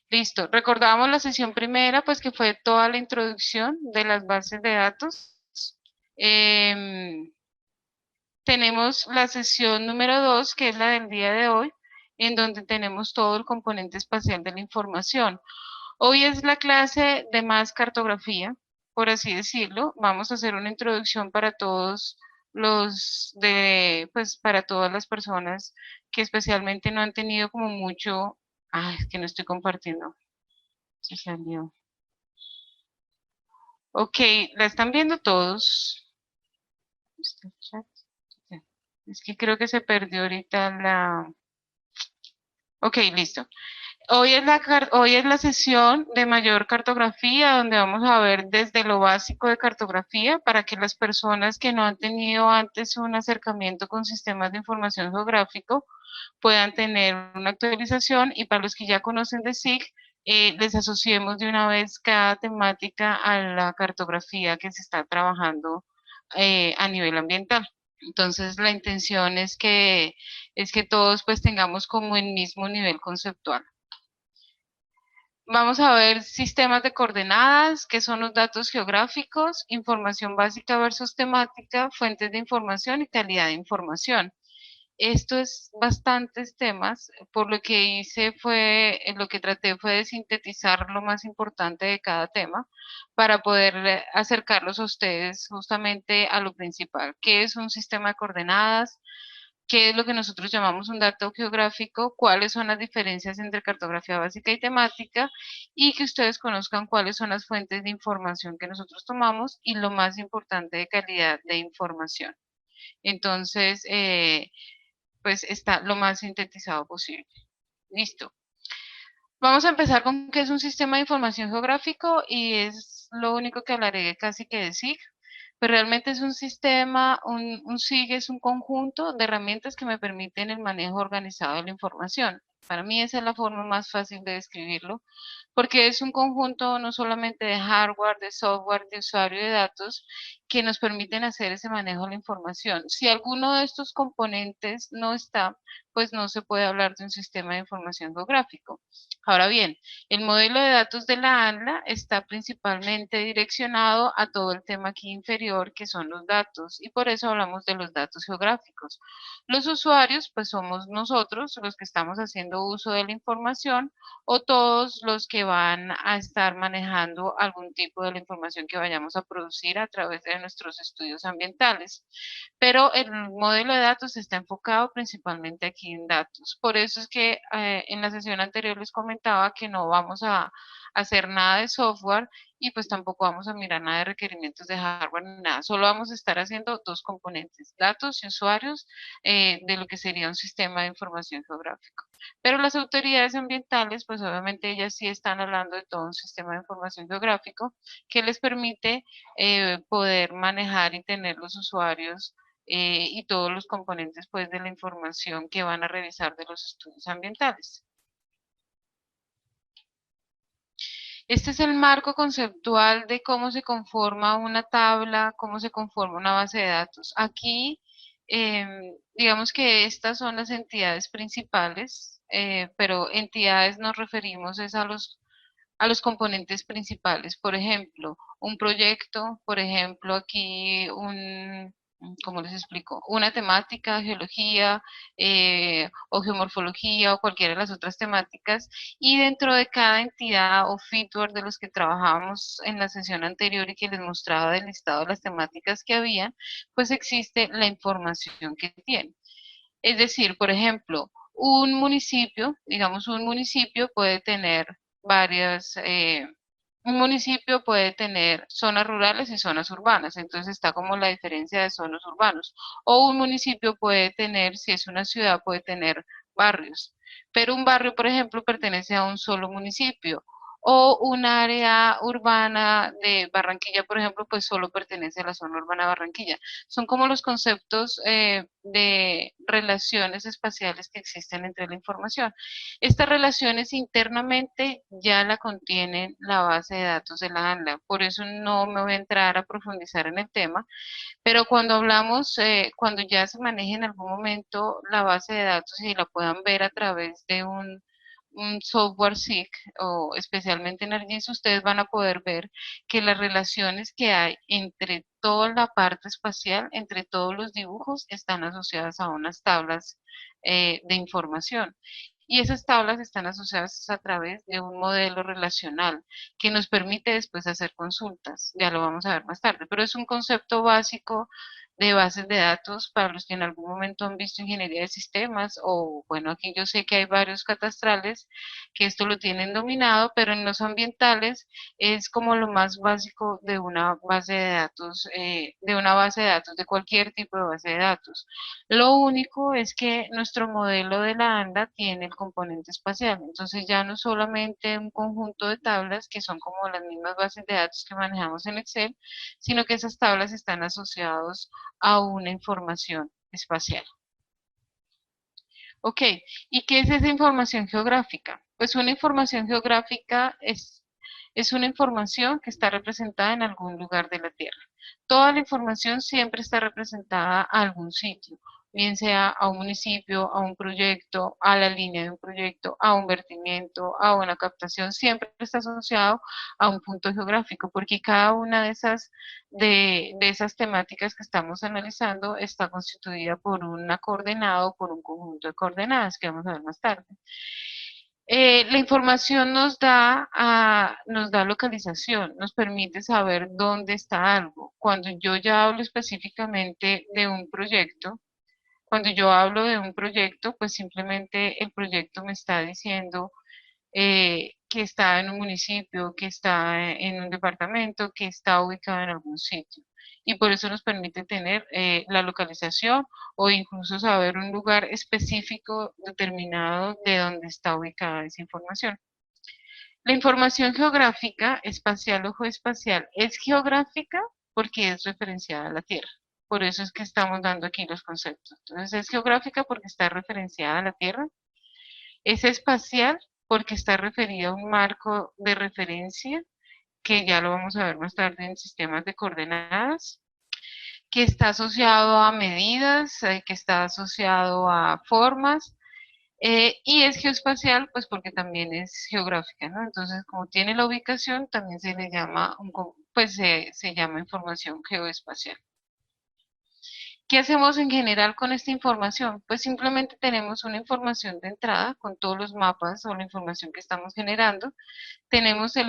Listo. Recordamos la sesión primera, pues que fue toda la introducción de las bases de datos. Em, Tenemos la sesión número 2, que es la del día de hoy, en donde tenemos todo el componente espacial de la información. Hoy es la clase de más cartografía, por así decirlo. Vamos a hacer una introducción para todos pues para todas las personas que especialmente no han tenido como mucho, es que no estoy compartiendo, se salió. Ok, la están viendo todos. ¿Está el chat? Es que creo que se perdió ahorita la. Ok, listo. Hoy es la sesión de mayor cartografía, donde vamos a ver desde lo básico de cartografía para que las personas que no han tenido antes un acercamiento con sistemas de información geográfico puedan tener una actualización, y para los que ya conocen de SIG, les asociemos de una vez cada temática a la cartografía que se está trabajando a nivel ambiental. Entonces, la intención es que todos pues tengamos como el mismo nivel conceptual. Vamos a ver sistemas de coordenadas, qué son los datos geográficos, información básica versus temática, fuentes de información y calidad de información. Esto es bastantes temas, por lo que lo que traté fue de sintetizar lo más importante de cada tema para poder acercarlos a ustedes justamente a lo principal. ¿Qué es un sistema de coordenadas? ¿Qué es lo que nosotros llamamos un dato geográfico? ¿Cuáles son las diferencias entre cartografía básica y temática? Y que ustedes conozcan cuáles son las fuentes de información que nosotros tomamos y lo más importante de calidad de información. Entonces, pues está lo más sintetizado posible. Listo. Vamos a empezar con qué es un sistema de información geográfico, y es lo único que hablaré casi que de SIG. Pero realmente es un sistema, un SIG es un conjunto de herramientas que me permiten el manejo organizado de la información. Para mí esa es la forma más fácil de describirlo, porque es un conjunto no solamente de hardware, de software, de usuario y de datos que nos permiten hacer ese manejo de la información. Si alguno de estos componentes no está, pues no se puede hablar de un sistema de información geográfico. Ahora bien, el modelo de datos de la ANLA está principalmente direccionado a todo el tema aquí inferior, que son los datos, y por eso hablamos de los datos geográficos. Los usuarios, pues somos nosotros los que estamos haciendo uso de la información, o todos los que van a estar manejando algún tipo de la información que vayamos a producir a través de nuestros estudios ambientales. Pero el modelo de datos está enfocado principalmente aquí en datos. Por eso es que en la sesión anterior les comentaba que no vamos a hacer nada de software, y pues tampoco vamos a mirar nada de requerimientos de hardware ni nada. Solo vamos a estar haciendo dos componentes: datos y usuarios, de lo que sería un sistema de información geográfico. Pero las autoridades ambientales, pues obviamente ellas sí están hablando de todo un sistema de información geográfico que les permite poder manejar y tener los usuarios y todos los componentes pues de la información que van a revisar de los estudios ambientales. Este es el marco conceptual de cómo se conforma una tabla, cómo se conforma una base de datos. Aquí, digamos que estas son las entidades principales, pero entidades nos referimos es a los componentes principales. Por ejemplo, un proyecto, por ejemplo, aquí ¿cómo les explico? Una temática, geología o geomorfología o cualquiera de las otras temáticas. Y dentro de cada entidad o feature de los que trabajábamos en la sesión anterior y que les mostraba del listado de las temáticas que había, pues existe la información que tiene. Es decir, por ejemplo, un municipio, digamos, un municipio puede tener varias, un municipio puede tener zonas rurales y zonas urbanas, entonces está como la diferencia de zonas urbanos. O un municipio puede tener, si es una ciudad, puede tener barrios, pero un barrio, por ejemplo, pertenece a un solo municipio. O un área urbana de Barranquilla, por ejemplo, pues solo pertenece a la zona urbana de Barranquilla. Son como los conceptos de relaciones espaciales que existen entre la información. Estas relaciones internamente ya la contiene la base de datos de la ANLA, por eso no me voy a entrar a profundizar en el tema, pero cuando hablamos, cuando ya se maneje en algún momento la base de datos y la puedan ver a través de un software SIG o especialmente en ArcGIS, ustedes van a poder ver que las relaciones que hay entre toda la parte espacial, entre todos los dibujos, están asociadas a unas tablas de información. Y esas tablas están asociadas a través de un modelo relacional que nos permite después hacer consultas. Ya lo vamos a ver más tarde, pero es un concepto básico de bases de datos para los que en algún momento han visto ingeniería de sistemas o bueno, aquí yo sé que hay varios catastrales que esto lo tienen dominado, pero en los ambientales es como lo más básico de una base de datos, de una base de datos, de cualquier tipo de base de datos. Lo único es que nuestro modelo de la ANDA tiene el componente espacial, entonces ya no solamente un conjunto de tablas que son como las mismas bases de datos que manejamos en Excel, sino que esas tablas están asociadas a una información espacial. Ok, ¿y qué es esa información geográfica? Pues una información geográfica es una información que está representada en algún lugar de la Tierra. Toda la información siempre está representada a algún sitio, bien sea a un municipio, a un proyecto, a la línea de un proyecto, a un vertimiento, a una captación, siempre está asociado a un punto geográfico, porque cada una de esas temáticas que estamos analizando está constituida por una coordenada o por un conjunto de coordenadas que vamos a ver más tarde. La información nos da localización, nos permite saber dónde está algo. Cuando yo ya hablo específicamente de un proyecto, cuando yo hablo de un proyecto, pues simplemente el proyecto me está diciendo que está en un municipio, que está en un departamento, que está ubicado en algún sitio. Y por eso nos permite tener la localización o incluso saber un lugar específico determinado de donde está ubicada esa información. La información geográfica, espacial o geoespacial, es geográfica porque es referenciada a la Tierra. Por eso es que estamos dando aquí los conceptos. Entonces es geográfica porque está referenciada a la Tierra, es espacial porque está referida a un marco de referencia, que ya lo vamos a ver más tarde en sistemas de coordenadas, que está asociado a medidas, que está asociado a formas, y es geoespacial, pues porque también es geográfica, ¿no? Entonces, como tiene la ubicación, también se le llama, pues se llama información geoespacial. ¿Qué hacemos en general con esta información? Pues simplemente tenemos una información de entrada con todos los mapas o la información que estamos generando. Tenemos el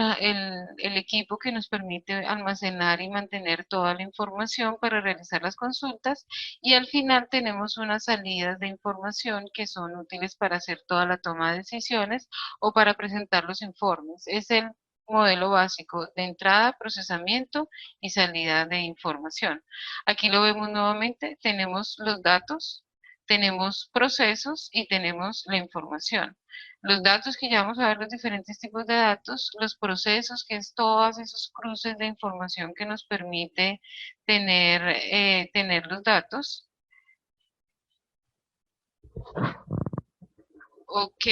equipo que nos permite almacenar y mantener toda la información para realizar las consultas y al final tenemos unas salidas de información que son útiles para hacer toda la toma de decisiones o para presentar los informes. Es el modelo básico de entrada, procesamiento y salida de información. Aquí lo vemos nuevamente, tenemos los datos, tenemos procesos y tenemos la información. Los datos que ya vamos a ver, los diferentes tipos de datos, los procesos, que es todos esos cruces de información que nos permite tener los datos. Ok,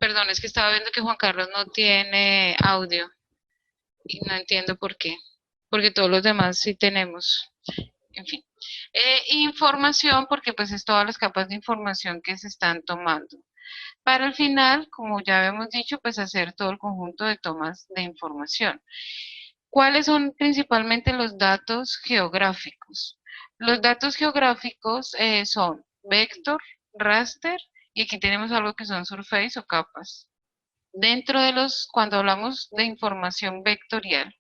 perdón, es que estaba viendo que Juan Carlos no tiene audio y no entiendo por qué, porque todos los demás sí tenemos. En fin. Información, porque pues es todas las capas de información que se están tomando. Para el final, como ya habíamos dicho, pues hacer todo el conjunto de tomas de información. ¿Cuáles son principalmente los datos geográficos? Los datos geográficos son vector, raster y aquí tenemos algo que son surface o capas. Dentro de cuando hablamos de información vectorial,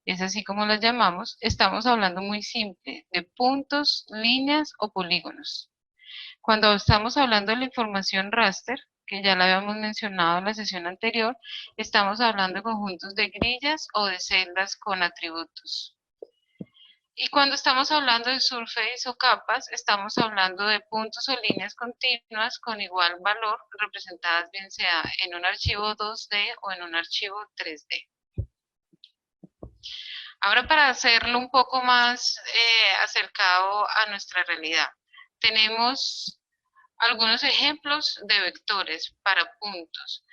es así como las llamamos, estamos hablando muy simple de puntos, líneas o polígonos. Cuando estamos hablando de la información raster, que ya la habíamos mencionado en la sesión anterior, estamos hablando de conjuntos de grillas o de celdas con atributos. Y cuando estamos hablando de surface o capas, estamos hablando de puntos o líneas continuas con igual valor representadas bien sea en un archivo 2D o en un archivo 3D. Ahora para hacerlo un poco más acercado a nuestra realidad, tenemos algunos ejemplos de vectores para puntos.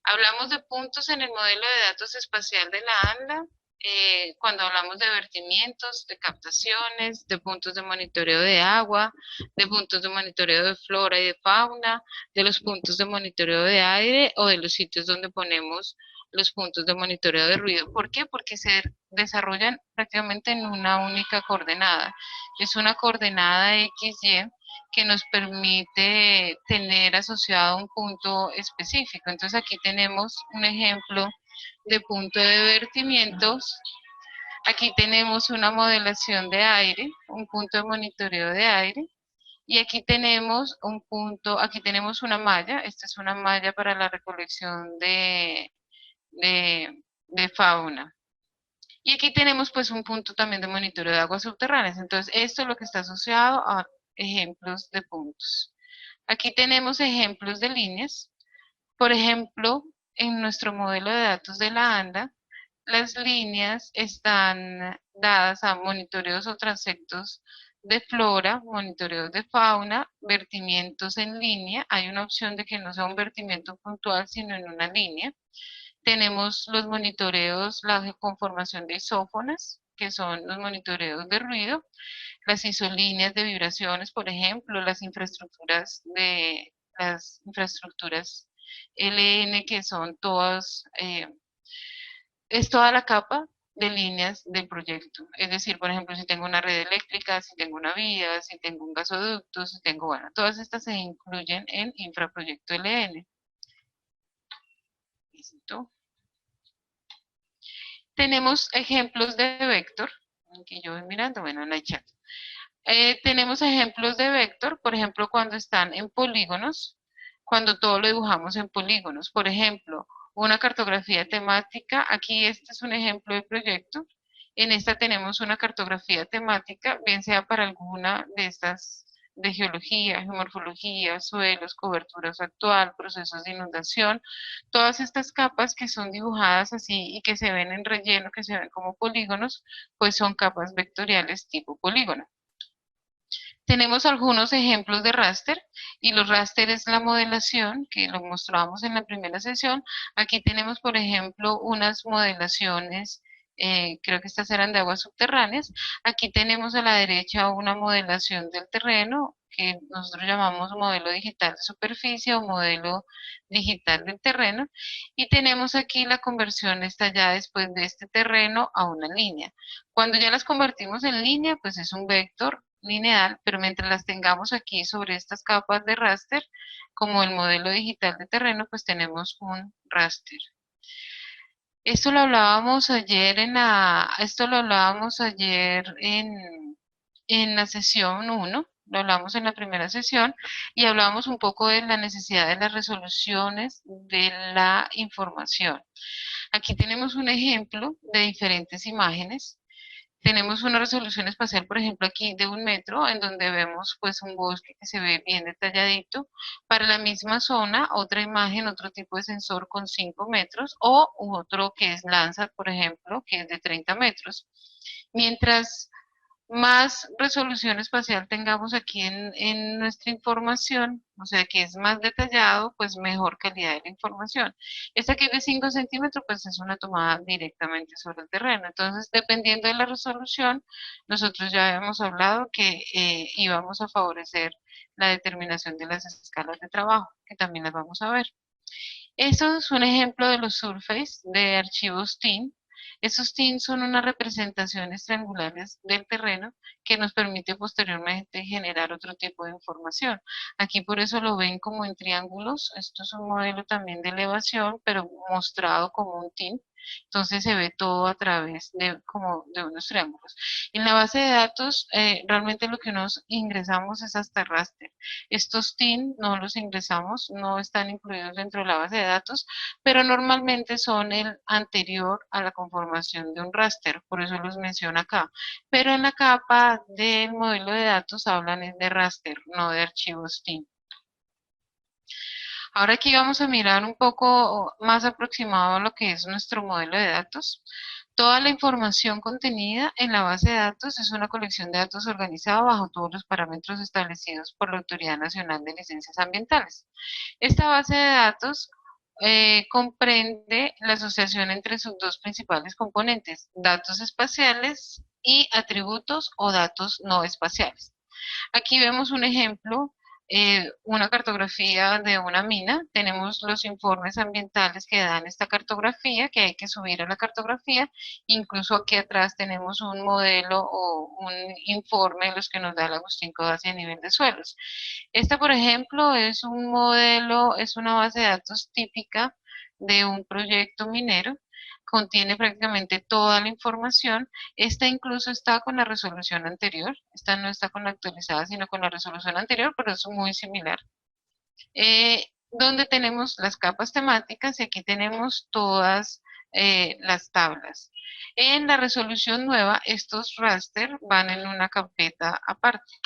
Hablamos de puntos en el modelo de datos espacial de la ANDA. cuando hablamos de vertimientos, de captaciones, de puntos de monitoreo de agua, de puntos de monitoreo de flora y de fauna, de los puntos de monitoreo de aire o de los sitios donde ponemos los puntos de monitoreo de ruido. ¿Por qué? Porque se desarrollan prácticamente en una única coordenada. Es una coordenada XY que nos permite tener asociado un punto específico. Entonces aquí tenemos un ejemplo de punto de vertimientos. Aquí tenemos una modelación de aire, un punto de monitoreo de aire. Y aquí tenemos un punto, aquí tenemos una malla. Esta es una malla para la recolección de fauna. Y aquí tenemos pues un punto también de monitoreo de aguas subterráneas. Entonces, esto es lo que está asociado a ejemplos de puntos. Aquí tenemos ejemplos de líneas. Por ejemplo, en nuestro modelo de datos de la ANDA, las líneas están dadas a monitoreos o transectos de flora, monitoreos de fauna, vertimientos en línea. Hay una opción de que no sea un vertimiento puntual, sino en una línea. Tenemos los monitoreos, la conformación de isófonas, que son los monitoreos de ruido, las isolíneas de vibraciones, por ejemplo, las infraestructuras LN, que son todas, es toda la capa de líneas del proyecto. Es decir, por ejemplo, si tengo una red eléctrica, si tengo una vía, si tengo un gasoducto, si tengo, bueno, todas estas se incluyen en infraproyecto LN. ¿Listo? Tenemos ejemplos de vector, que yo voy mirando, bueno, en el chat. Tenemos ejemplos de vector, por ejemplo, cuando están en polígonos, cuando todo lo dibujamos en polígonos. Por ejemplo, una cartografía temática, aquí este es un ejemplo de proyecto. En esta tenemos una cartografía temática, bien sea para alguna de estas de geología, geomorfología, suelos, coberturas actual, procesos de inundación, todas estas capas que son dibujadas así y que se ven en relleno, que se ven como polígonos, pues son capas vectoriales tipo polígono. Tenemos algunos ejemplos de raster y los raster es la modelación que lo mostrábamos en la primera sesión. Aquí tenemos, por ejemplo, unas modelaciones, creo que estas eran de aguas subterráneas. Aquí tenemos a la derecha una modelación del terreno que nosotros llamamos modelo digital de superficie o modelo digital del terreno. Y tenemos aquí la conversión está ya después de este terreno a una línea. Cuando ya las convertimos en línea, pues es un vector lineal, pero mientras las tengamos aquí sobre estas capas de raster, como el modelo digital de terreno, pues tenemos un raster. Esto lo hablábamos ayer en la sesión 1, lo hablamos en la primera sesión y hablábamos un poco de la necesidad de las resoluciones de la información. Aquí tenemos un ejemplo de diferentes imágenes. Tenemos una resolución espacial, por ejemplo, aquí de 1 metro, en donde vemos pues un bosque que se ve bien detalladito. Para la misma zona, otra imagen, otro tipo de sensor con 5 metros, o otro que es Landsat, por ejemplo, que es de 30 metros. Mientras más resolución espacial tengamos aquí en nuestra información, o sea que es más detallado, pues mejor calidad de la información. Esta que es de 5 centímetros, pues es una tomada directamente sobre el terreno. Entonces, dependiendo de la resolución, nosotros ya habíamos hablado que íbamos a favorecer la determinación de las escalas de trabajo, que también las vamos a ver. Esto es un ejemplo de los surface de archivos TIN. Estos TIN son unas representaciones triangulares del terreno que nos permite posteriormente generar otro tipo de información. Aquí por eso lo ven como en triángulos. Esto es un modelo también de elevación, pero mostrado como un TIN. Entonces se ve todo a través de, como de unos triángulos. En la base de datos, realmente lo que nos ingresamos es hasta raster. Estos TIN no los ingresamos, no están incluidos dentro de la base de datos, pero normalmente son el anterior a la conformación de un raster, por eso los menciono acá. Pero en la capa del modelo de datos hablan de raster, no de archivos TIN. Ahora aquí vamos a mirar un poco más aproximado a lo que es nuestro modelo de datos. Toda la información contenida en la base de datos es una colección de datos organizada bajo todos los parámetros establecidos por la Autoridad Nacional de Licencias Ambientales. Esta base de datos comprende la asociación entre sus dos principales componentes, datos espaciales y atributos o datos no espaciales. Aquí vemos un ejemplo, una cartografía de una mina. Tenemos los informes ambientales que dan esta cartografía, que hay que subir a la cartografía. Incluso aquí atrás tenemos un modelo o un informe de los que nos da el Agustín Codazzi a nivel de suelos. Esta, por ejemplo, es un modelo, es una base de datos típica de un proyecto minero. Contiene prácticamente toda la información. Esta incluso está con la resolución anterior. Esta no está con la actualizada, sino con la resolución anterior, pero es muy similar. Donde tenemos las capas temáticas y aquí tenemos todas las tablas. En la resolución nueva, estos raster van en una carpeta aparte.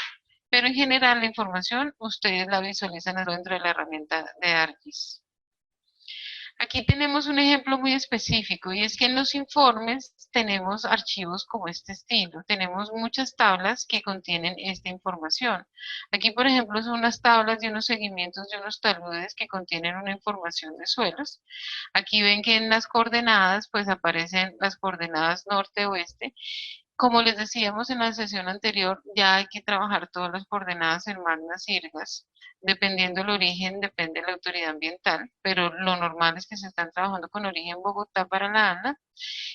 Pero en general la información ustedes la visualizan dentro de la herramienta de ArcGIS. Aquí tenemos un ejemplo muy específico y es que en los informes tenemos archivos como este estilo. Tenemos muchas tablas que contienen esta información. Aquí, por ejemplo, son unas tablas de unos seguimientos de unos taludes que contienen una información de suelos. Aquí ven que en las coordenadas pues aparecen las coordenadas norte-oeste. Como les decíamos en la sesión anterior, ya hay que trabajar todas las coordenadas en magnas virgas. Dependiendo del origen, depende de la autoridad ambiental, pero lo normal es que se están trabajando con origen Bogotá para la ANLA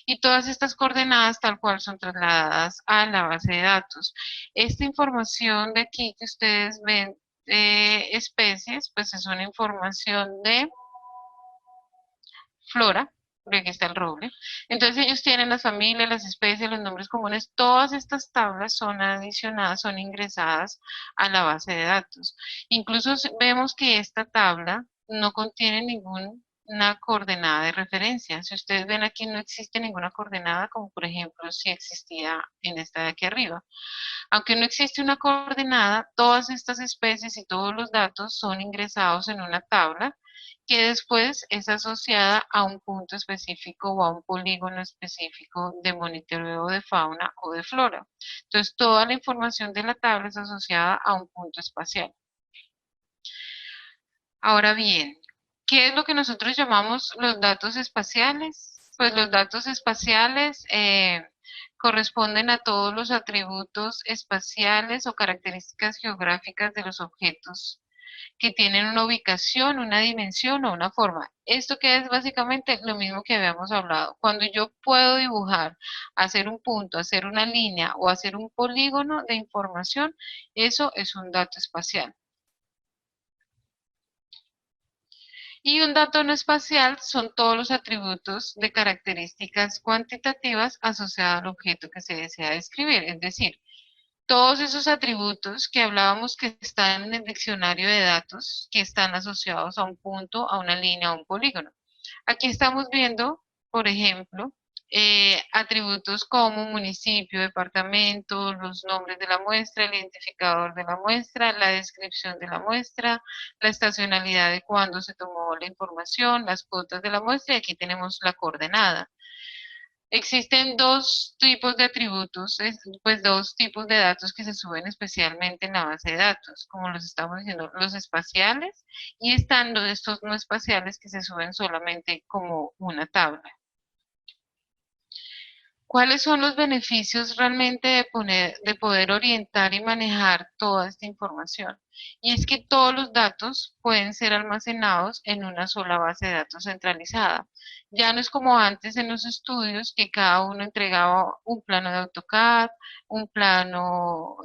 y todas estas coordenadas tal cual son trasladadas a la base de datos. Esta información de aquí que ustedes ven, especies, pues es una información de flora, porque aquí está el roble. Entonces ellos tienen las familias, las especies, los nombres comunes, todas estas tablas son adicionadas, son ingresadas a la base de datos. Incluso vemos que esta tabla no contiene ninguna coordenada de referencia. Si ustedes ven aquí no existe ninguna coordenada, como por ejemplo si existía en esta de aquí arriba. Aunque no existe una coordenada, todas estas especies y todos los datos son ingresados en una tabla que después es asociada a un punto específico o a un polígono específico de monitoreo de fauna o de flora. Entonces, toda la información de la tabla es asociada a un punto espacial. Ahora bien, ¿qué es lo que nosotros llamamos los datos espaciales? Pues los datos espaciales corresponden a todos los atributos espaciales o características geográficas de los objetos que tienen una ubicación, una dimensión o una forma. Esto que es básicamente lo mismo que habíamos hablado. Cuando yo puedo dibujar, hacer un punto, hacer una línea o hacer un polígono de información, eso es un dato espacial. Y un dato no espacial son todos los atributos de características cuantitativas asociadas al objeto que se desea describir. Es decir, todos esos atributos que hablábamos que están en el diccionario de datos, que están asociados a un punto, a una línea, a un polígono. Aquí estamos viendo, por ejemplo, atributos como municipio, departamento, los nombres de la muestra, el identificador de la muestra, la descripción de la muestra, la estacionalidad de cuándo se tomó la información, las cuotas de la muestra y aquí tenemos la coordenada. Existen dos tipos de atributos, pues dos tipos de datos que se suben especialmente en la base de datos, como los estamos diciendo, los espaciales y están estos no espaciales que se suben solamente como una tabla. ¿Cuáles son los beneficios realmente de poder orientar y manejar toda esta información? Y es que todos los datos pueden ser almacenados en una sola base de datos centralizada. Ya no es como antes en los estudios que cada uno entregaba un plano de AutoCAD, un plano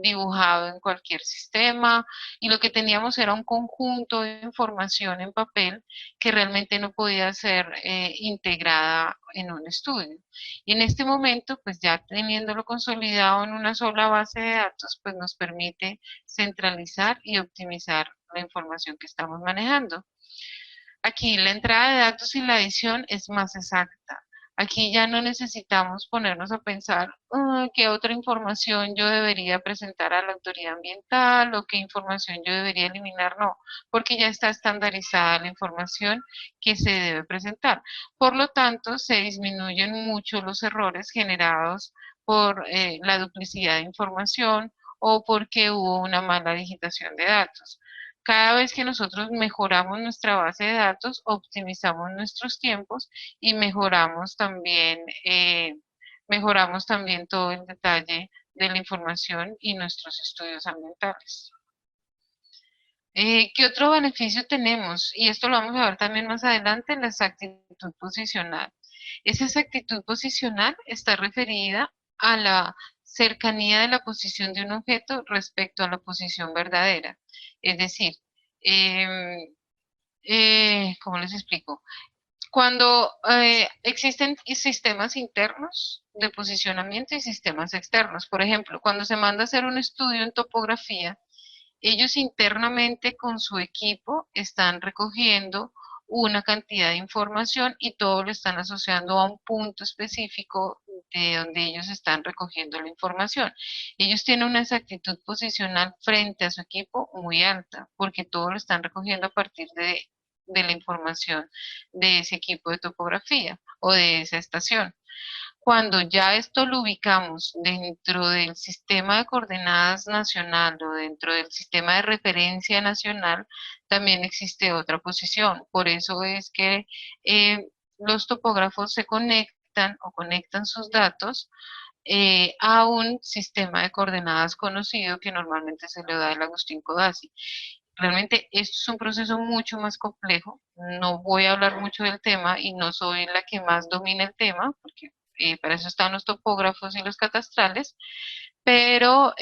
dibujado en cualquier sistema y lo que teníamos era un conjunto de información en papel que realmente no podía ser integrada en un estudio. Y en este momento, pues ya teniéndolo consolidado en una sola base de datos, pues nos permite centralizar y optimizar la información que estamos manejando. Aquí la entrada de datos y la edición es más exacta. Aquí ya no necesitamos ponernos a pensar qué otra información yo debería presentar a la autoridad ambiental o qué información yo debería eliminar, no, porque ya está estandarizada la información que se debe presentar. Por lo tanto, se disminuyen mucho los errores generados por la duplicidad de información o porque hubo una mala digitación de datos. Cada vez que nosotros mejoramos nuestra base de datos, optimizamos nuestros tiempos y mejoramos también todo el detalle de la información y nuestros estudios ambientales. ¿Qué otro beneficio tenemos? Y esto lo vamos a ver también más adelante, la exactitud posicional. Esa exactitud posicional está referida a la cercanía de la posición de un objeto respecto a la posición verdadera. Es decir, em, ¿cómo les explico? Cuando existen sistemas internos de posicionamiento y sistemas externos, por ejemplo, cuando se manda a hacer un estudio en topografía, ellos internamente con su equipo están recogiendo una cantidad de información y todo lo están asociando a un punto específico de donde ellos están recogiendo la información. Ellos tienen una exactitud posicional frente a su equipo muy alta, porque todo lo están recogiendo a partir de la información de ese equipo de topografía o de esa estación. Cuando ya esto lo ubicamos dentro del sistema de coordenadas nacional o dentro del sistema de referencia nacional, también existe otra posición. Por eso es que los topógrafos se conectan o conectan sus datos a un sistema de coordenadas conocido que normalmente se le da el Agustín Codazzi. Realmente esto es un proceso mucho más complejo. No voy a hablar mucho del tema y no soy la que más domina el tema, porque para eso están los topógrafos y los catastrales, pero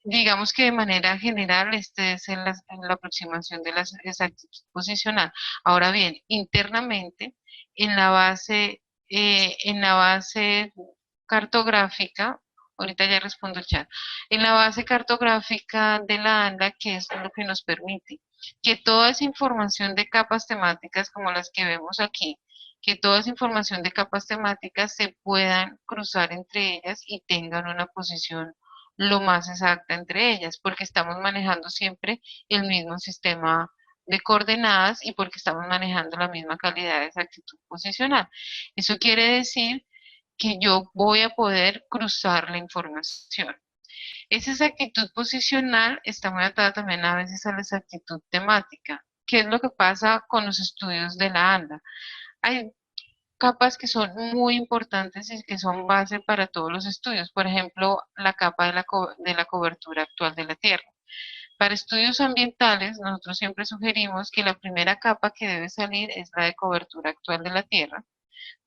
digamos que de manera general este es la aproximación de la exactitud posicional. Ahora bien, internamente en la base cartográfica, ahorita ya respondo el chat, en la base cartográfica de la ANDA, que es lo que nos permite que toda esa información de capas temáticas como las que vemos aquí, que toda esa información de capas temáticas se puedan cruzar entre ellas y tengan una posición lo más exacta entre ellas, porque estamos manejando siempre el mismo sistema de coordenadas y porque estamos manejando la misma calidad de exactitud posicional. Eso quiere decir que yo voy a poder cruzar la información. Esa exactitud posicional está muy atada también a veces a la exactitud temática. ¿Qué es lo que pasa con los estudios de la ANDA? Hay capas que son muy importantes y que son base para todos los estudios. Por ejemplo, la capa de la cobertura actual de la Tierra. Para estudios ambientales, nosotros siempre sugerimos que la primera capa que debe salir es la de cobertura actual de la Tierra,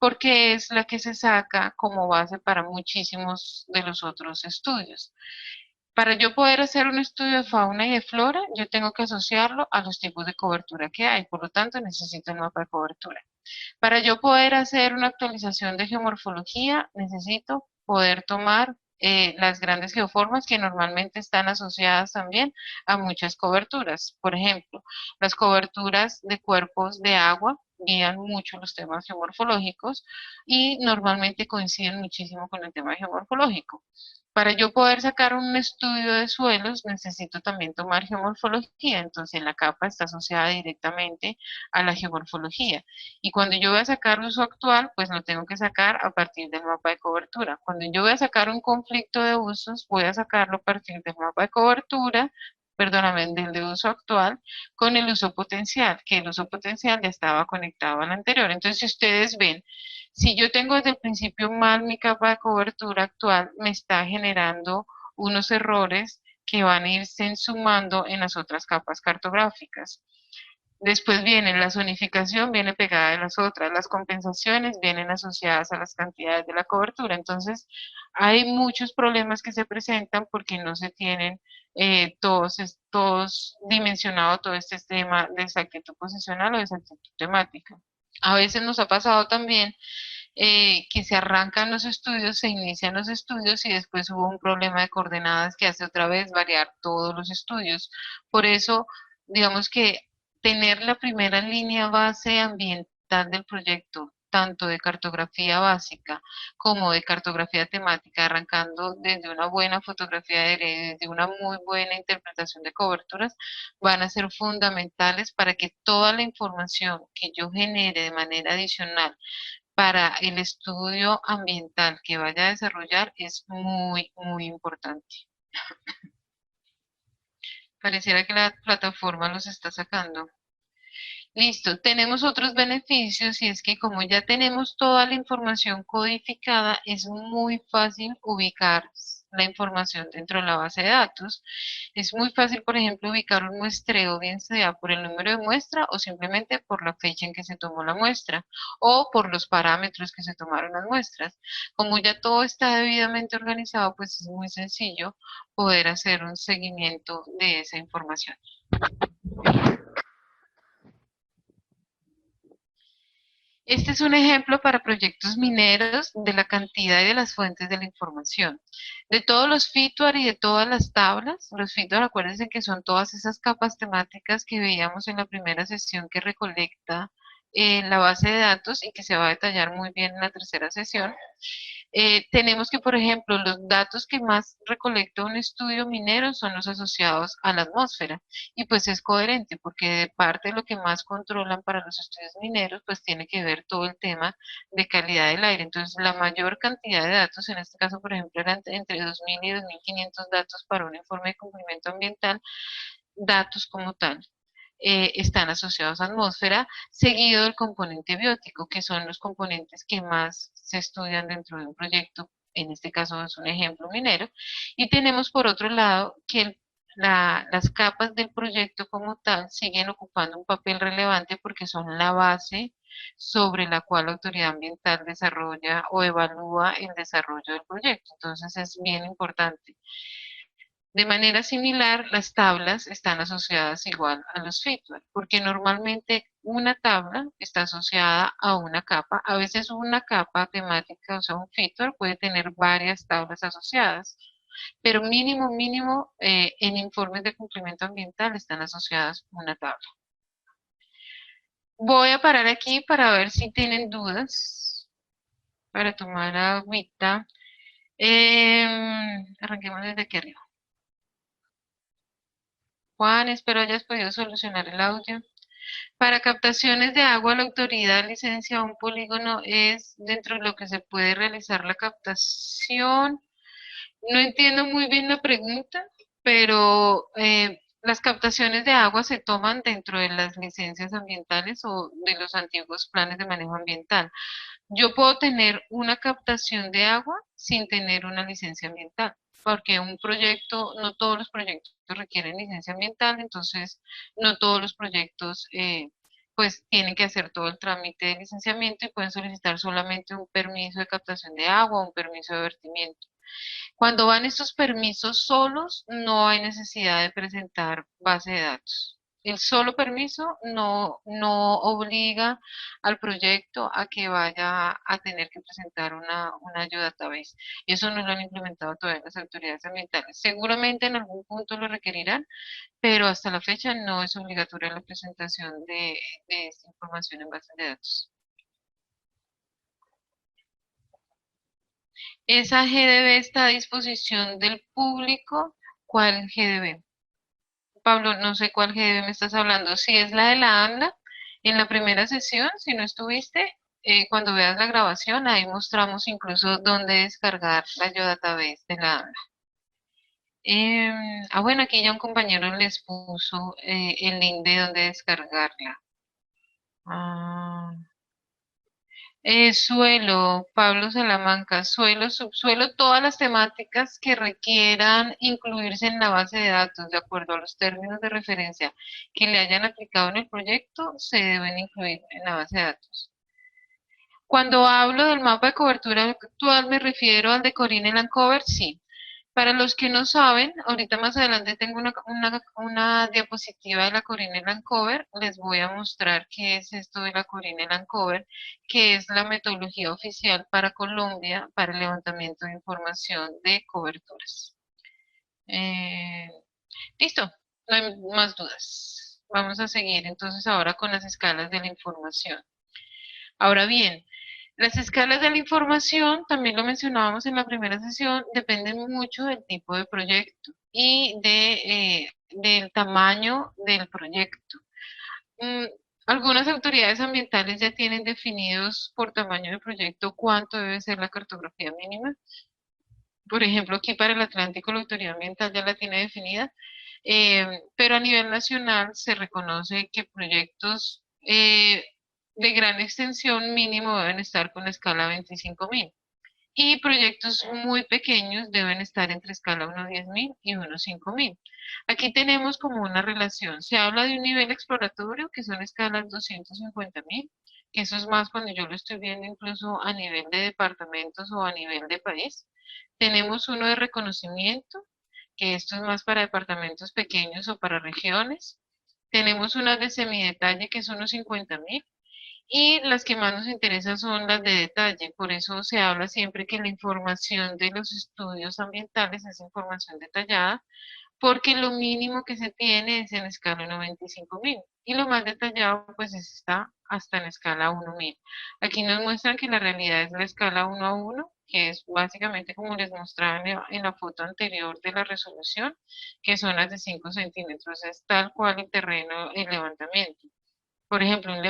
porque es la que se saca como base para muchísimos de los otros estudios. Para yo poder hacer un estudio de fauna y de flora, yo tengo que asociarlo a los tipos de cobertura que hay, por lo tanto necesito el mapa de cobertura. Para yo poder hacer una actualización de geomorfología, necesito poder tomar las grandes geoformas que normalmente están asociadas también a muchas coberturas. Por ejemplo, las coberturas de cuerpos de agua guían mucho los temas geomorfológicos y normalmente coinciden muchísimo con el tema geomorfológico. Para yo poder sacar un estudio de suelos, necesito también tomar geomorfología, entonces la capa está asociada directamente a la geomorfología. Y cuando yo voy a sacar uso actual, pues lo tengo que sacar a partir del mapa de cobertura. Cuando yo voy a sacar un conflicto de usos, voy a sacarlo a partir del mapa de cobertura, perdóname, del de uso actual, con el uso potencial, que el uso potencial ya estaba conectado al anterior. Entonces, si ustedes ven, si yo tengo desde el principio mal mi capa de cobertura actual, me está generando unos errores que van a irse sumando en las otras capas cartográficas. Después viene la zonificación, viene pegada de las otras, las compensaciones vienen asociadas a las cantidades de la cobertura. Entonces, hay muchos problemas que se presentan porque no se tienen todos dimensionado todo este tema de exactitud posicional o de exactitud temática. A veces nos ha pasado también que se arrancan los estudios, se inician los estudios y después hubo un problema de coordenadas que hace otra vez variar todos los estudios. Por eso, digamos que tener la primera línea base ambiental del proyecto, tanto de cartografía básica como de cartografía temática, arrancando desde una buena fotografía aérea, desde una muy buena interpretación de coberturas, van a ser fundamentales para que toda la información que yo genere de manera adicional para el estudio ambiental que vaya a desarrollar es muy, muy importante. Pareciera que la plataforma los está sacando. Listo, tenemos otros beneficios y es que como ya tenemos toda la información codificada, es muy fácil ubicar la información dentro de la base de datos. Es muy fácil, por ejemplo, ubicar un muestreo, bien sea por el número de muestra o simplemente por la fecha en que se tomó la muestra o por los parámetros que se tomaron las muestras. Como ya todo está debidamente organizado, pues es muy sencillo poder hacer un seguimiento de esa información. Este es un ejemplo para proyectos mineros de la cantidad y de las fuentes de la información. De todos los feature y de todas las tablas, los feature, acuérdense que son todas esas capas temáticas que veíamos en la primera sesión que recolecta la base de datos y que se va a detallar muy bien en la tercera sesión. Tenemos que, por ejemplo, los datos que más recolecta un estudio minero son los asociados a la atmósfera. Y pues es coherente, porque de parte de lo que más controlan para los estudios mineros, pues tiene que ver todo el tema de calidad del aire. Entonces, la mayor cantidad de datos, en este caso, por ejemplo, eran entre 2.000 y 2.500 datos para un informe de cumplimiento ambiental, datos como tal. Están asociados a atmósfera, seguido del componente biótico, que son los componentes que más se estudian dentro de un proyecto, en este caso es un ejemplo minero, y tenemos por otro lado que las capas del proyecto como tal siguen ocupando un papel relevante porque son la base sobre la cual la autoridad ambiental desarrolla o evalúa el desarrollo del proyecto. Entonces es bien importante. De manera similar, las tablas están asociadas igual a los feedback, porque normalmente una tabla está asociada a una capa. A veces una capa temática, o sea, un feature puede tener varias tablas asociadas, pero mínimo, en informes de cumplimiento ambiental están asociadas una tabla. Voy a parar aquí para ver si tienen dudas, para tomar agüita. Arranquemos desde aquí arriba. Juan, espero hayas podido solucionar el audio. Para captaciones de agua, la autoridad licencia un polígono es dentro de lo que se puede realizar la captación. No entiendo muy bien la pregunta, pero las captaciones de agua se toman dentro de las licencias ambientales o de los antiguos planes de manejo ambiental. Yo puedo tener una captación de agua sin tener una licencia ambiental, porque un proyecto, no todos los proyectos requieren licencia ambiental, entonces no todos los proyectos pues tienen que hacer todo el trámite de licenciamiento y pueden solicitar solamente un permiso de captación de agua o un permiso de vertimiento. Cuando van estos permisos solos, no hay necesidad de presentar base de datos. El solo permiso no obliga al proyecto a que vaya a tener que presentar una geodatabase. Eso no lo han implementado todavía las autoridades ambientales. Seguramente en algún punto lo requerirán, pero hasta la fecha no es obligatoria la presentación de esta información en base de datos. Esa GDB está a disposición del público. ¿Cuál GDB? Pablo, no sé cuál GDB me estás hablando. Si es la de la ANLA, en la primera sesión, si no estuviste, cuando veas la grabación, ahí mostramos incluso dónde descargar la Geodatabase de la ANLA. Bueno, aquí ya un compañero les puso el link de dónde descargarla. Ah. Suelo, Pablo Salamanca, suelo, subsuelo, todas las temáticas que requieran incluirse en la base de datos de acuerdo a los términos de referencia que le hayan aplicado en el proyecto, se deben incluir en la base de datos. Cuando hablo del mapa de cobertura actual, me refiero al de Corine Lancover, sí. Para los que no saben, ahorita más adelante tengo una diapositiva de la Corine Lancover. Les voy a mostrar qué es esto de la Corine Lancover, que es la metodología oficial para Colombia para el levantamiento de información de coberturas. Eh, Listo, no hay más dudas. Vamos a seguir entonces ahora con las escalas de la información. Ahora bien, las escalas de la información, también lo mencionábamos en la primera sesión, dependen mucho del tipo de proyecto y del tamaño del proyecto. Mm, Algunas autoridades ambientales ya tienen definidos por tamaño de proyecto cuánto debe ser la cartografía mínima. Por ejemplo, aquí para el Atlántico la autoridad ambiental ya la tiene definida. Pero a nivel nacional se reconoce que proyectos de gran extensión mínimo deben estar con escala 25.000 y proyectos muy pequeños deben estar entre escala 1.10.000 y 1.5.000. Aquí tenemos como una relación. Se habla de un nivel exploratorio que son escalas 250.000, que eso es más cuando yo lo estoy viendo incluso a nivel de departamentos o a nivel de país. Tenemos uno de reconocimiento, que esto es más para departamentos pequeños o para regiones. Tenemos una de semidetalle, que son unos 50.000, y las que más nos interesan son las de detalle. Por eso se habla siempre que la información de los estudios ambientales es información detallada, porque lo mínimo que se tiene es en escala 95.000 y lo más detallado pues está hasta en escala 1.000. Aquí nos muestran que la realidad es la escala 1 a 1, que es básicamente como les mostraba en la foto anterior de la resolución, que son las de 5 centímetros, es tal cual el terreno, el levantamiento. Por ejemplo, un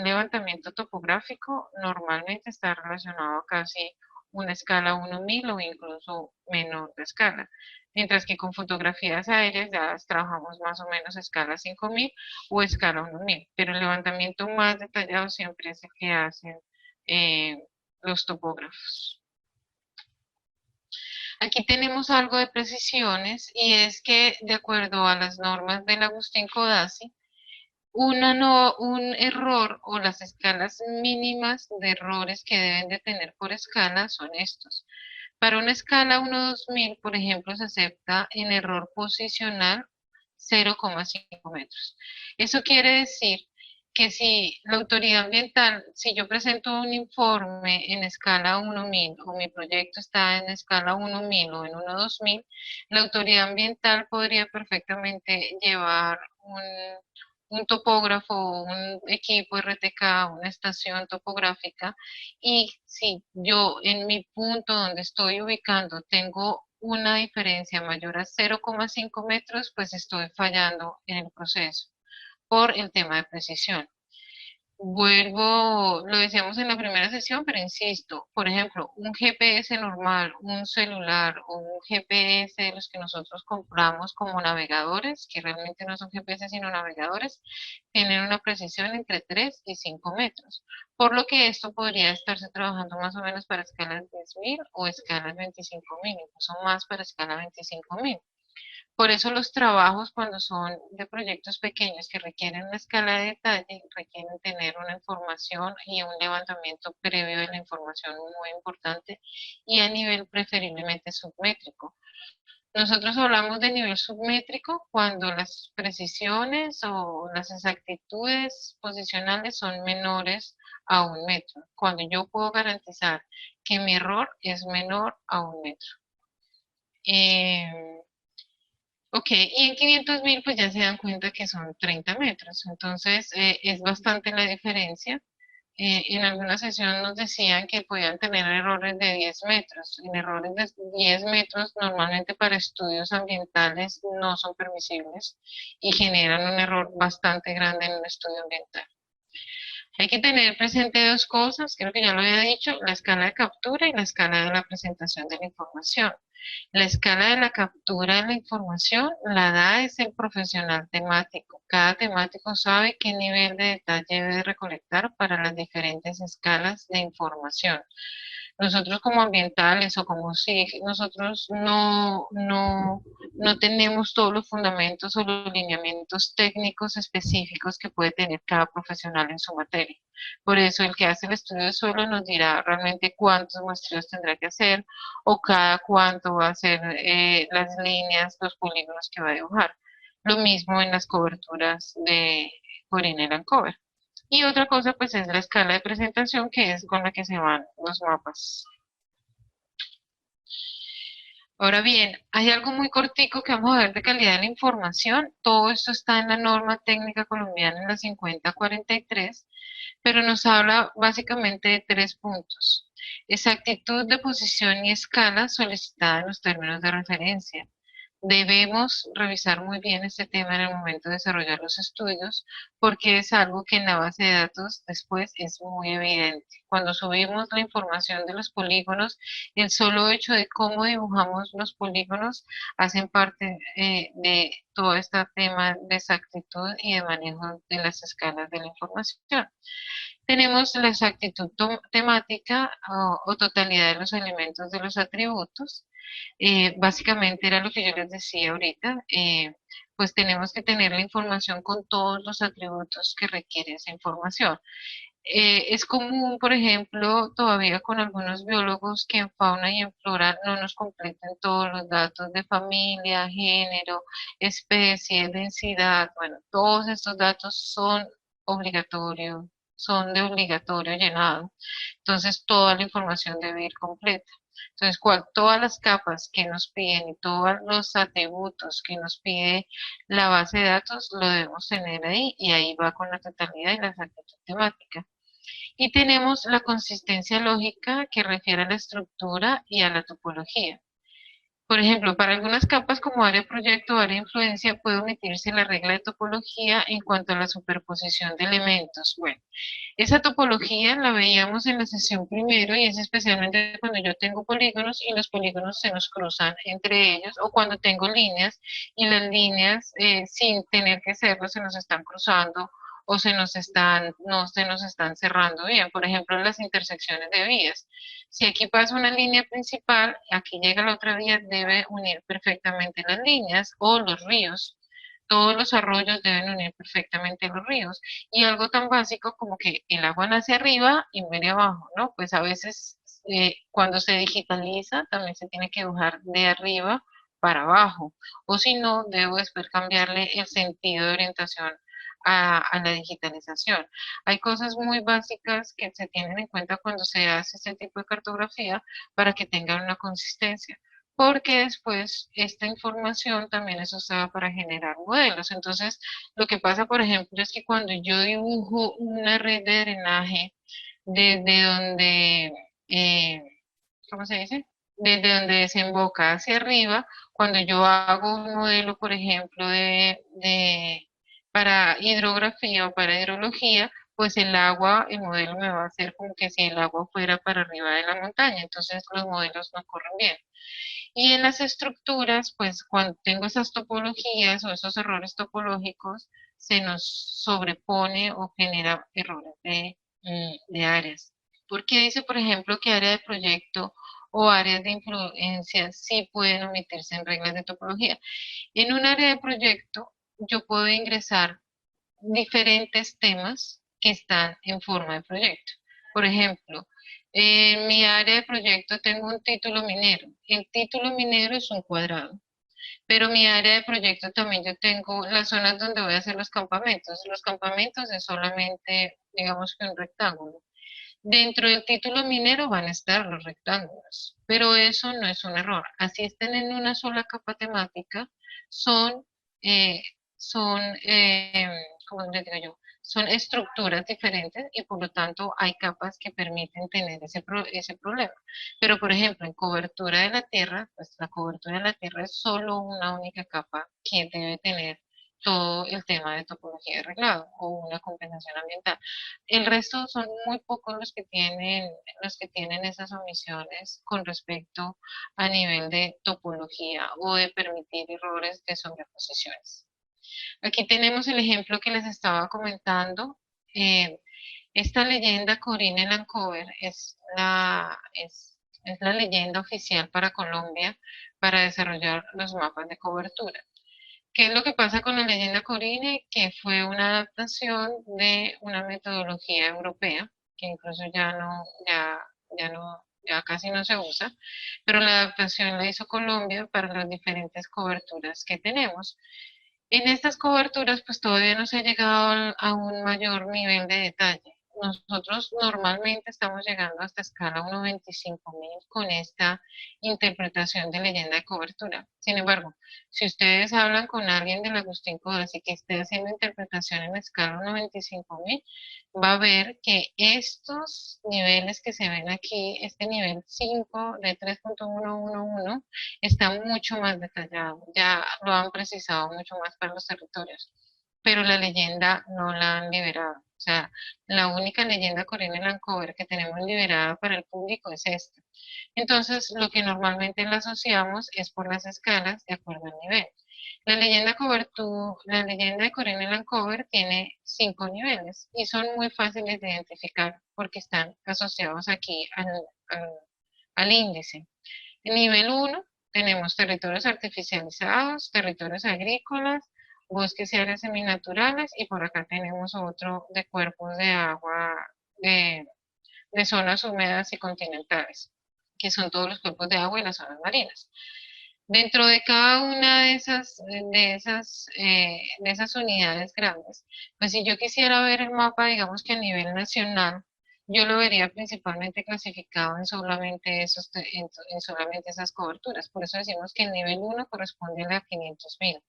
levantamiento topográfico normalmente está relacionado a casi una escala 1.000 o incluso menor de escala, mientras que con fotografías aéreas ya trabajamos más o menos a escala 5.000 o escala 1.000, pero el levantamiento más detallado siempre es el que hacen eh, los topógrafos. Aquí tenemos algo de precisiones y es que de acuerdo a las normas del Agustín Codazzi, un error o las escalas mínimas de errores que deben de tener por escala son estos. Para una escala 1-2000, por ejemplo, se acepta en error posicional 0,5 metros. Eso quiere decir que si la autoridad ambiental, si yo presento un informe en escala 1.000 o mi proyecto está en escala 1.000 o en 1-2000, la autoridad ambiental podría perfectamente llevar un topógrafo, un equipo RTK, una estación topográfica, y si yo en mi punto donde estoy ubicando tengo una diferencia mayor a 0,5 metros, pues estoy fallando en el proceso por el tema de precisión. Vuelvo, lo decíamos en la primera sesión, pero insisto, por ejemplo, un GPS normal, un celular o un GPS de los que nosotros compramos como navegadores, que realmente no son GPS sino navegadores, tienen una precisión entre 3 y 5 metros, por lo que esto podría estarse trabajando más o menos para escalas 10.000 o escalas 25.000, incluso más para escala 25.000. Por eso los trabajos cuando son de proyectos pequeños que requieren una escala de detalle, requieren tener una información y un levantamiento previo de la información muy importante y a nivel preferiblemente submétrico. Nosotros hablamos de nivel submétrico cuando las precisiones o las exactitudes posicionales son menores a 1 metro, cuando yo puedo garantizar que mi error es menor a 1 metro. Eh, Ok, y en 500.000 pues ya se dan cuenta que son 30 metros, entonces es bastante la diferencia. En alguna sesión nos decían que podían tener errores de 10 metros. En errores de 10 metros normalmente para estudios ambientales no son permisibles y generan un error bastante grande en un estudio ambiental. Hay que tener presente dos cosas, creo que ya lo había dicho, la escala de captura y la escala de la presentación de la información. La escala de la captura de la información la da es el profesional temático. Cada temático sabe qué nivel de detalle debe recolectar para las diferentes escalas de información. Nosotros como ambientales o como SIG, nosotros no tenemos todos los fundamentos o los lineamientos técnicos específicos que puede tener cada profesional en su materia. Por eso el que hace el estudio de suelo nos dirá realmente cuántos muestreos tendrá que hacer o cada cuánto va a hacer las líneas, los polígonos que va a dibujar. Lo mismo en las coberturas de Corina and Cover. Y otra cosa pues es la escala de presentación que es con la que se van los mapas. Ahora bien, hay algo muy cortico que vamos a ver de calidad de la información. Todo esto está en la norma técnica colombiana en la 5043, pero nos habla básicamente de 3 puntos. Exactitud de posición y escala solicitada en los términos de referencia. Debemos revisar muy bien este tema en el momento de desarrollar los estudios porque es algo que en la base de datos después es muy evidente. Cuando subimos la información de los polígonos, el solo hecho de cómo dibujamos los polígonos hacen parte de todo este tema de exactitud y de manejo de las escalas de la información. Tenemos la exactitud temática o totalidad de los elementos de los atributos. Básicamente era lo que yo les decía ahorita, pues tenemos que tener la información con todos los atributos que requiere esa información. Es común, por ejemplo, todavía con algunos biólogos que en fauna y en flora no nos completen todos los datos de familia, género, especie, densidad, bueno, todos estos datos son obligatorios, son de obligatorio llenado. Entonces, toda la información debe ir completa. Entonces, todas las capas que nos piden y todos los atributos que nos pide la base de datos lo debemos tener ahí y ahí va con la totalidad y la exactitud temática. Y tenemos la consistencia lógica que refiere a la estructura y a la topología. Por ejemplo, para algunas capas como área de proyecto o área de influencia puede omitirse la regla de topología en cuanto a la superposición de elementos. Bueno, esa topología la veíamos en la sesión primero y es especialmente cuando yo tengo polígonos y los polígonos se nos cruzan entre ellos o cuando tengo líneas y las líneas sin tener que serlo se nos están cruzando o no se nos están cerrando bien. Por ejemplo, las intersecciones de vías. Si aquí pasa una línea principal, aquí llega la otra vía, debe unir perfectamente las líneas o los ríos. Todos los arroyos deben unir perfectamente los ríos. Y algo tan básico como que el agua nace arriba y muere abajo, ¿no? Pues a veces cuando se digitaliza también se tiene que dibujar de arriba para abajo. O si no, debo después cambiarle el sentido de orientación a la digitalización. Hay cosas muy básicas que se tienen en cuenta cuando se hace este tipo de cartografía para que tengan una consistencia porque después esta información también es usada para generar modelos. Entonces, lo que pasa, por ejemplo, es que cuando yo dibujo una red de drenaje desde donde, eh, ¿cómo se dice? Desde donde desemboca hacia arriba, cuando yo hago un modelo, por ejemplo, para hidrografía o para hidrología, pues el agua, el modelo me va a hacer como que si el agua fuera para arriba de la montaña, entonces los modelos no corren bien. Y en las estructuras, pues cuando tengo esas topologías o esos errores topológicos, se nos sobrepone o genera errores de áreas. Porque dice, por ejemplo, que área de proyecto o áreas de influencia sí pueden omitirse en reglas de topología. En un área de proyecto, yo puedo ingresar diferentes temas que están en forma de proyecto. Por ejemplo, en mi área de proyecto tengo un título minero. El título minero es un cuadrado, pero mi área de proyecto también yo tengo las zonas donde voy a hacer los campamentos. Los campamentos es solamente, digamos que un rectángulo. Dentro del título minero van a estar los rectángulos, pero eso no es un error. Así estén en una sola capa temática, son, eh, son, ¿cómo les digo yo? Son estructuras diferentes y por lo tanto hay capas que permiten tener ese problema. Pero por ejemplo, en cobertura de la tierra, pues la cobertura de la tierra es solo una única capa que debe tener todo el tema de topología de reglado o una compensación ambiental. El resto son muy pocos los que tienen esas omisiones con respecto a nivel de topología o de permitir errores de sobreposiciones. Aquí tenemos el ejemplo que les estaba comentando. Eh, esta leyenda Corinne Lancover es la leyenda oficial para Colombia para desarrollar los mapas de cobertura. ¿Qué es lo que pasa con la leyenda Corine? Que fue una adaptación de una metodología europea, que incluso ya no, ya casi no se usa, pero la adaptación la hizo Colombia para las diferentes coberturas que tenemos. En estas coberturas, pues todavía no se ha llegado a un mayor nivel de detalle. nosotros normalmente estamos llegando hasta escala 1.25.000 con esta interpretación de leyenda de cobertura. Sin embargo, si ustedes hablan con alguien del Agustín Codazzi y que esté haciendo interpretación en escala 1.25.000, va a ver que estos niveles que se ven aquí, este nivel 5 de 3.111, está mucho más detallado. Ya lo han precisado mucho más para los territorios, pero la leyenda no la han liberado. O sea, la única leyenda Corina Lancover que tenemos liberada para el público es esta. Entonces, lo que normalmente la asociamos es por las escalas de acuerdo al nivel. La leyenda de Corina Lancover tiene 5 niveles y son muy fáciles de identificar porque están asociados aquí al, al índice. En nivel 1 tenemos territorios artificializados, territorios agrícolas, bosques y áreas seminaturales, y por acá tenemos otro de cuerpos de agua de, de zonas húmedas y continentales, que son todos los cuerpos de agua y las zonas marinas. Dentro de cada una de esas unidades grandes, pues si yo quisiera ver el mapa, digamos que a nivel nacional, yo lo vería principalmente clasificado en solamente en solamente esas coberturas. Por eso decimos que el nivel 1 corresponde a 500.000,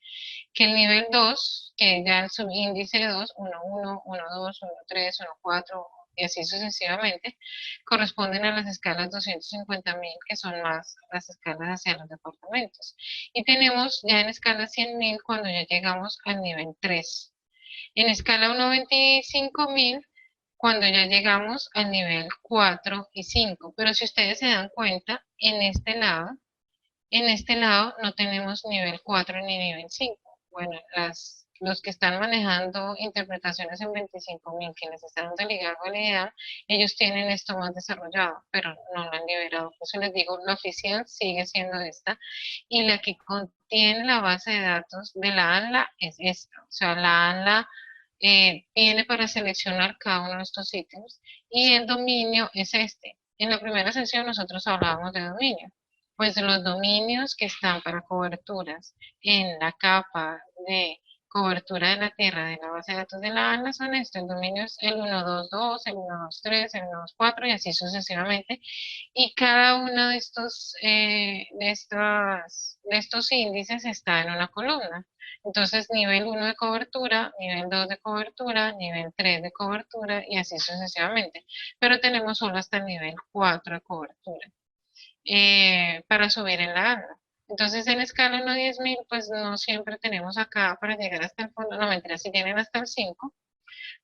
que el nivel 2, que ya el subíndice 2, 1.1, 1.2, 1.3, 1.4 y así sucesivamente, corresponden a las escalas 250.000, que son más las escalas hacia los departamentos. Y tenemos ya en escala 100.000 cuando ya llegamos al nivel 3. En escala 1.25.000 cuando ya llegamos al nivel 4 y 5. Pero si ustedes se dan cuenta, en este lado no tenemos nivel 4 ni nivel 5. Bueno, los que están manejando interpretaciones en 25.000, que les están delegando la idea, ellos tienen esto más desarrollado, pero no lo han liberado. Por eso les digo, la oficial sigue siendo esta, y la que contiene la base de datos de la ANLA es esta. O sea, la ANLA tiene para seleccionar cada uno de estos ítems, y el dominio es este. En la primera sesión nosotros hablábamos de dominio. Pues los dominios que están para coberturas en la capa de cobertura de la tierra de la base de datos de la ANLA son estos. El dominio es el 122, el 123, el 124 y así sucesivamente. Y cada uno de estos índices está en una columna. Entonces, nivel 1 de cobertura, nivel 2 de cobertura, nivel 3 de cobertura y así sucesivamente. Pero tenemos solo hasta el nivel 4 de cobertura para subir en la ANA. Entonces, en escala 1 a 10.000, pues no siempre tenemos acá para llegar hasta el fondo, no mentira, si tienen hasta el 5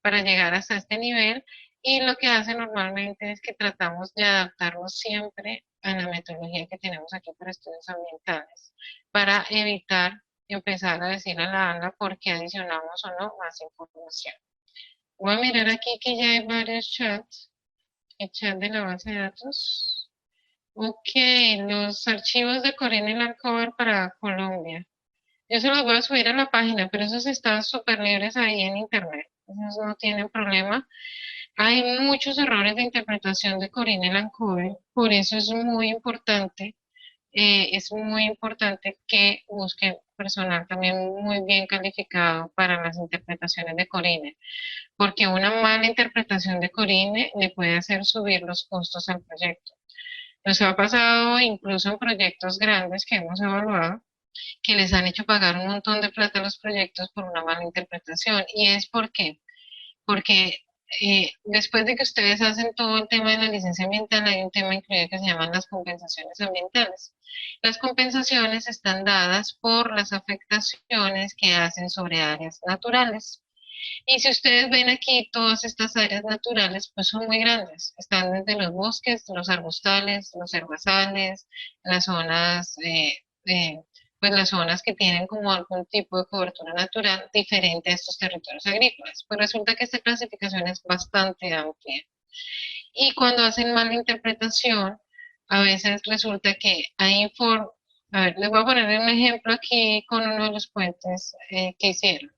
para llegar hasta este nivel, y lo que hace normalmente es que tratamos de adaptarnos siempre a la metodología que tenemos aquí para estudios ambientales, para evitar empezar a decir a la ANA por qué adicionamos o no más información. Voy a mirar aquí que ya hay varios chats, el chat de la base de datos. Ok, los archivos de Corina y Lancover para Colombia. Yo se los voy a subir a la página, pero esos están súper libres ahí en internet. Esos no tienen problema. Hay muchos errores de interpretación de Corina y Lancover, por eso es muy importante que busquen personal también muy bien calificado para las interpretaciones de Corina, porque una mala interpretación de Corina le puede hacer subir los costos al proyecto. Nos ha pasado incluso en proyectos grandes que hemos evaluado, que les han hecho pagar un montón de plata a los proyectos por una mala interpretación. ¿Y es porque después de que ustedes hacen todo el tema de la licencia ambiental, hay un tema incluido que se llaman las compensaciones ambientales? Las compensaciones están dadas por las afectaciones que hacen sobre áreas naturales. Y si ustedes ven aquí, todas estas áreas naturales, pues son muy grandes. Están desde los bosques, los arbustales, los herbazales, las zonas, pues las zonas que tienen como algún tipo de cobertura natural diferente a estos territorios agrícolas. Pues resulta que esta clasificación es bastante amplia. Y cuando hacen mala interpretación, a veces resulta que hay a ver, les voy a poner un ejemplo aquí con uno de los puentes que hicieron.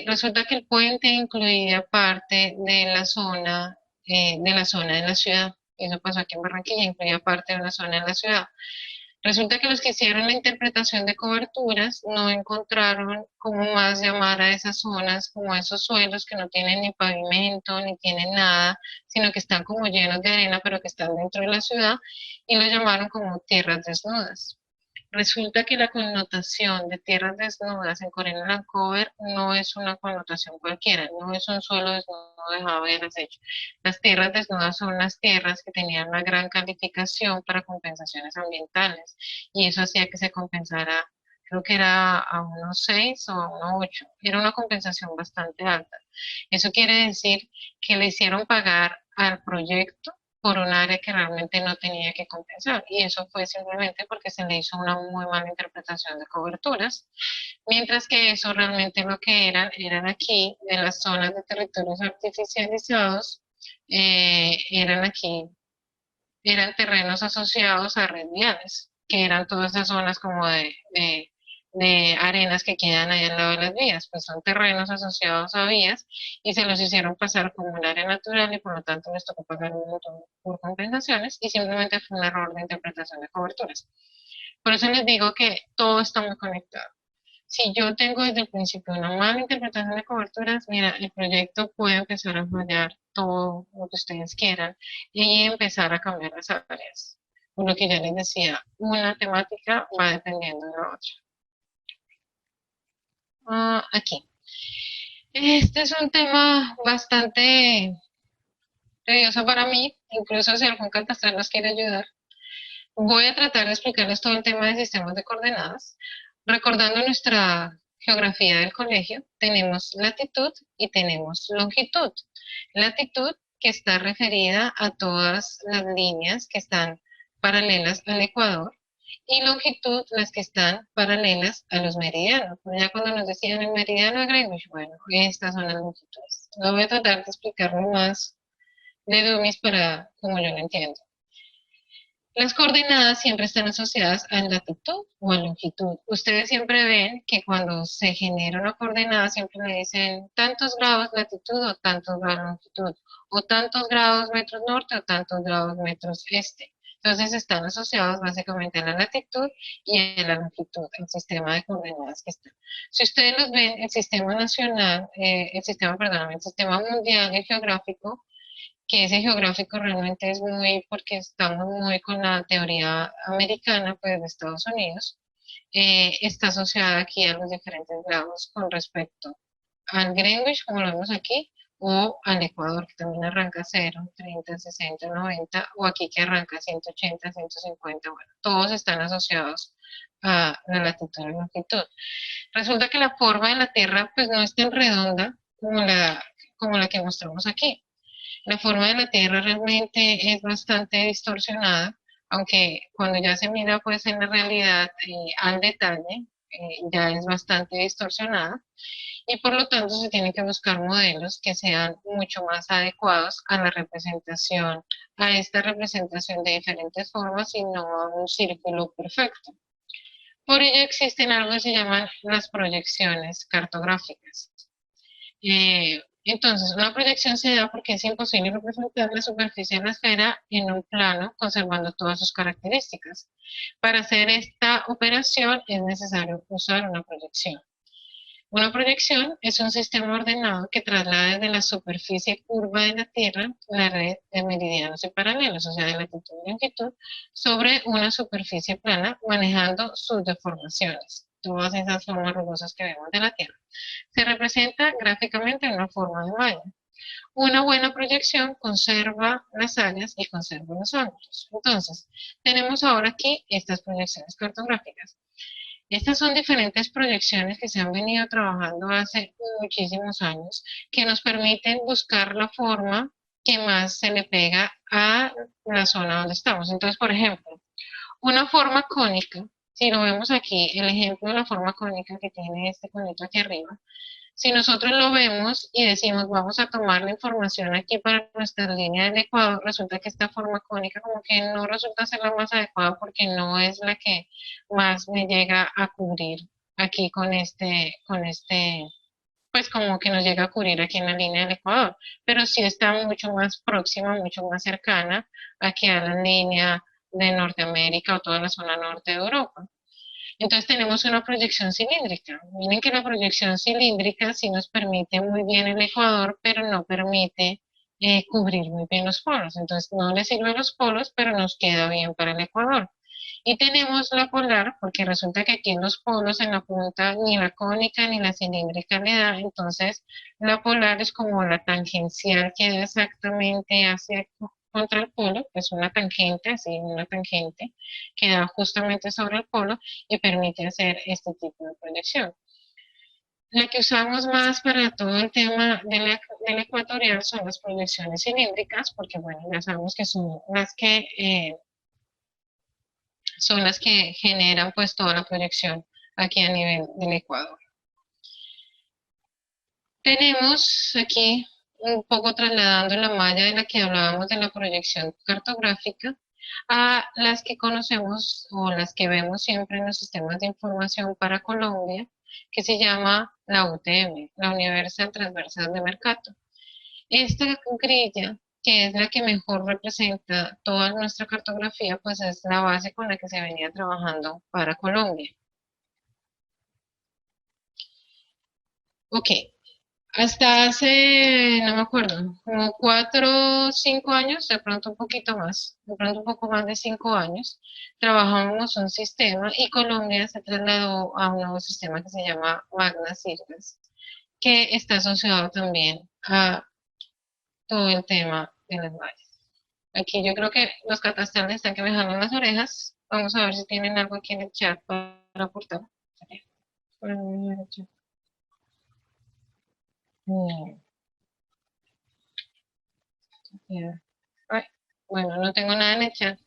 Resulta que el puente incluía parte de la zona de la ciudad. Eso pasó aquí en Barranquilla, incluía parte de una zona de la ciudad. Resulta que los que hicieron la interpretación de coberturas no encontraron cómo más llamar a esas zonas como a esos suelos que no tienen ni pavimento ni tienen nada, sino que están como llenos de arena, pero que están dentro de la ciudad, y lo llamaron como tierras desnudas. Resulta que la connotación de tierras desnudas en Corina Vancouver no es una connotación cualquiera, no es un suelo desnudo dejado de desecho. Las tierras desnudas son unas tierras que tenían una gran calificación para compensaciones ambientales y eso hacía que se compensara, creo que era a unos 6 o a unos 8. Era una compensación bastante alta. Eso quiere decir que le hicieron pagar al proyecto por un área que realmente no tenía que compensar. Y eso fue simplemente porque se le hizo una muy mala interpretación de coberturas, mientras que eso realmente lo que eran aquí de las zonas de territorios artificializados, eran aquí, eran terrenos asociados a red viales, que eran todas esas zonas como de arenas que quedan ahí al lado de las vías, pues son terrenos asociados a vías y se los hicieron pasar como un área natural y por lo tanto les tocó pagar un montón por compensaciones y simplemente fue un error de interpretación de coberturas. Por eso les digo que todo está muy conectado. Si yo tengo desde el principio una mala interpretación de coberturas, mira, el proyecto puede empezar a fallar todo lo que ustedes quieran y empezar a cambiar las áreas. Por lo que ya les decía, una temática va dependiendo de la otra. Aquí. Este es un tema bastante tedioso para mí, incluso si algún catastral nos quiere ayudar. Voy a tratar de explicarles todo el tema de sistemas de coordenadas. Recordando nuestra geografía del colegio, tenemos latitud y tenemos longitud. Latitud que está referida a todas las líneas que están paralelas al ecuador y longitud las que están paralelas a los meridianos. Ya cuando nos decían el meridiano de Greenwich, bueno, estas son las longitudes. Lo voy a tratar de explicarlo más de dummies para como yo lo entiendo. Las coordenadas siempre están asociadas a latitud o a longitud. Ustedes siempre ven que cuando se genera una coordenada siempre le dicen tantos grados latitud o tantos grados longitud, o tantos grados metros norte o tantos grados metros este. Entonces están asociados básicamente a la latitud y a la longitud, el sistema de coordenadas que está. Si ustedes los ven, el sistema nacional, perdón, el sistema mundial y geográfico, que ese geográfico realmente es muy, porque estamos muy con la teoría americana, pues de Estados Unidos, está asociada aquí a los diferentes grados con respecto al Greenwich, como lo vemos aquí, o al Ecuador, que también arranca 0, 30, 60, 90, o aquí que arranca 180, 150, bueno, todos están asociados a la latitud y longitud. Resulta que la forma de la Tierra pues no es tan redonda como la que mostramos aquí. La forma de la Tierra realmente es bastante distorsionada, aunque cuando ya se mira pues en la realidad al detalle, ya es bastante distorsionada y por lo tanto se tienen que buscar modelos que sean mucho más adecuados a la representación, a esta representación de diferentes formas y no a un círculo perfecto. Por ello existen algo que se llaman las proyecciones cartográficas. Entonces, una proyección se da porque es imposible representar la superficie de la esfera en un plano conservando todas sus características. Para hacer esta operación es necesario usar una proyección. Una proyección es un sistema ordenado que traslada desde la superficie curva de la Tierra la red de meridianos y paralelos, o sea, de latitud y longitud, sobre una superficie plana, manejando sus deformaciones, todas esas formas rugosas que vemos de la Tierra. Se representa gráficamente en una forma de malla. Una buena proyección conserva las áreas y conserva los ángulos. Entonces, tenemos ahora aquí estas proyecciones cartográficas. Estas son diferentes proyecciones que se han venido trabajando hace muchísimos años, que nos permiten buscar la forma que más se le pega a la zona donde estamos. Entonces, por ejemplo, una forma cónica, si lo vemos aquí, el ejemplo de la forma cónica que tiene este conito aquí arriba, si nosotros lo vemos y decimos vamos a tomar la información aquí para nuestra línea del Ecuador, resulta que esta forma cónica como que no resulta ser la más adecuada porque no es la que más me llega a cubrir aquí pues como que nos llega a cubrir aquí en la línea del Ecuador, pero sí está mucho más próxima, mucho más cercana aquí a la línea de Norteamérica o toda la zona norte de Europa. Entonces tenemos una proyección cilíndrica. Miren que la proyección cilíndrica sí nos permite muy bien el ecuador, pero no permite cubrir muy bien los polos. Entonces no le sirve los polos, pero nos queda bien para el ecuador. Y tenemos la polar, porque resulta que aquí en los polos, en la punta, ni la cónica ni la cilíndrica le da. Entonces la polar es como la tangencial que da exactamente hacia contra el polo, pues una tangente, así una tangente que da justamente sobre el polo y permite hacer este tipo de proyección. La que usamos más para todo el tema del ecuatorial son las proyecciones cilíndricas, porque bueno, ya sabemos que son las que generan pues toda la proyección aquí a nivel del Ecuador. Tenemos aquí un poco trasladando la malla de la que hablábamos de la proyección cartográfica a las que conocemos o las que vemos siempre en los sistemas de información para Colombia, que se llama la UTM, la Universal Transversal de Mercator. Esta grilla, que es la que mejor representa toda nuestra cartografía, pues es la base con la que se venía trabajando para Colombia. Ok, hasta hace, no me acuerdo, como 4 o 5 años, de pronto un poquito más, de pronto un poco más de 5 años, trabajamos un sistema y Colombia se trasladó a un nuevo sistema que se llama Magna Circles, que está asociado también a todo el tema de las vallas. Aquí yo creo que los catastrales están que me jalan las orejas. Vamos a ver si tienen algo aquí en el chat para aportar. Ay, bueno, no tengo nada en el chat.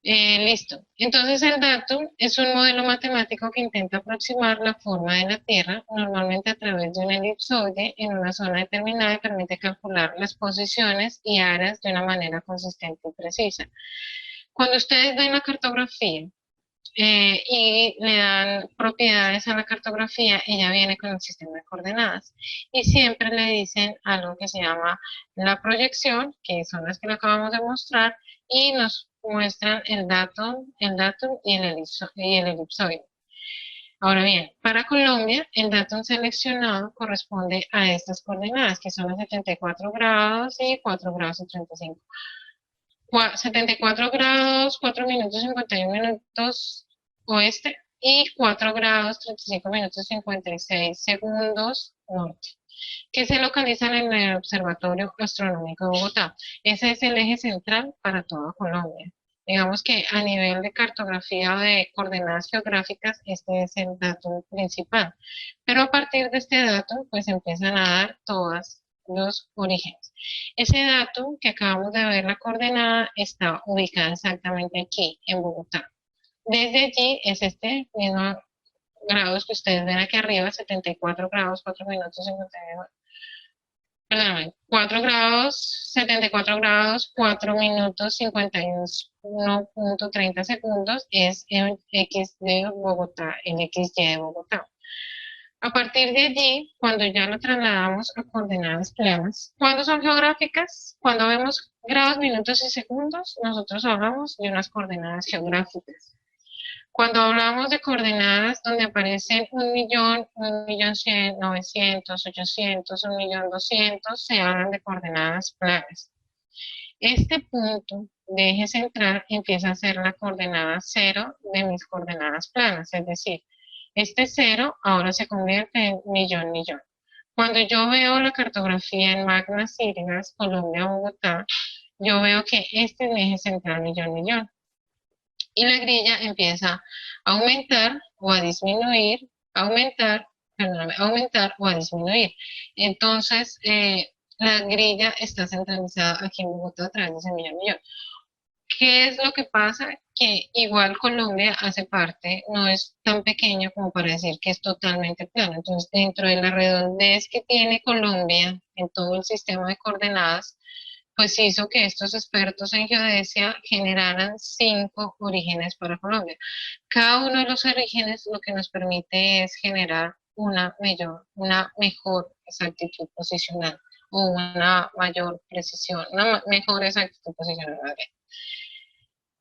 Listo. Entonces el datum es un modelo matemático que intenta aproximar la forma de la Tierra, normalmente a través de un elipsoide en una zona determinada y permite calcular las posiciones y áreas de una manera consistente y precisa. Cuando ustedes ven la cartografía y le dan propiedades a la cartografía, ella viene con el sistema de coordenadas y siempre le dicen algo que se llama la proyección, que son las que le acabamos de mostrar, y nos muestran el datum y el elipsoide. Ahora bien, para Colombia, el datum seleccionado corresponde a estas coordenadas, que son los 74 grados y 4 grados y 35. 74 grados, 4 minutos 51 minutos oeste y 4 grados 35 minutos 56 segundos norte, que se localizan en el Observatorio Astronómico de Bogotá. Ese es el eje central para toda Colombia. Digamos que a nivel de cartografía o de coordenadas geográficas, este es el dato principal. Pero a partir de este dato, pues empiezan a dar todos los orígenes. Ese dato que acabamos de ver, la coordenada, está ubicada exactamente aquí, en Bogotá. Desde allí es este mismo grados que ustedes ven aquí arriba, 74 grados, 4 minutos 59, perdóname, 4 grados, 74 grados, 4 minutos 51.30 segundos es el X de Bogotá, el XY de Bogotá. A partir de allí, cuando ya lo trasladamos a coordenadas planas, ¿cuándo son geográficas? Cuando vemos grados, minutos y segundos, nosotros hablamos de unas coordenadas geográficas. Cuando hablamos de coordenadas donde aparecen 1.000.000, 1.100.000, 900, 800, 1.200.000, se hablan de coordenadas planas. Este punto de eje central empieza a ser la coordenada cero de mis coordenadas planas, es decir, este cero ahora se convierte en millón, millón. Cuando yo veo la cartografía en Magnas Siglas, Colombia, Bogotá, yo veo que este es mi eje central, millón, millón. Y la grilla empieza a aumentar o a disminuir, aumentar, perdóname, aumentar o a disminuir. Entonces, la grilla está centralizada aquí en Bogotá a través de ese millón, millón. ¿Qué es lo que pasa? Que igual Colombia hace parte, no es tan pequeño como para decir que es totalmente plano. Entonces, dentro de la redondez que tiene Colombia en todo el sistema de coordenadas, pues hizo que estos expertos en geodesia generaran 5 orígenes para Colombia. Cada uno de los orígenes lo que nos permite es generar una mejor exactitud posicional o una mayor precisión, una mejor exactitud posicional.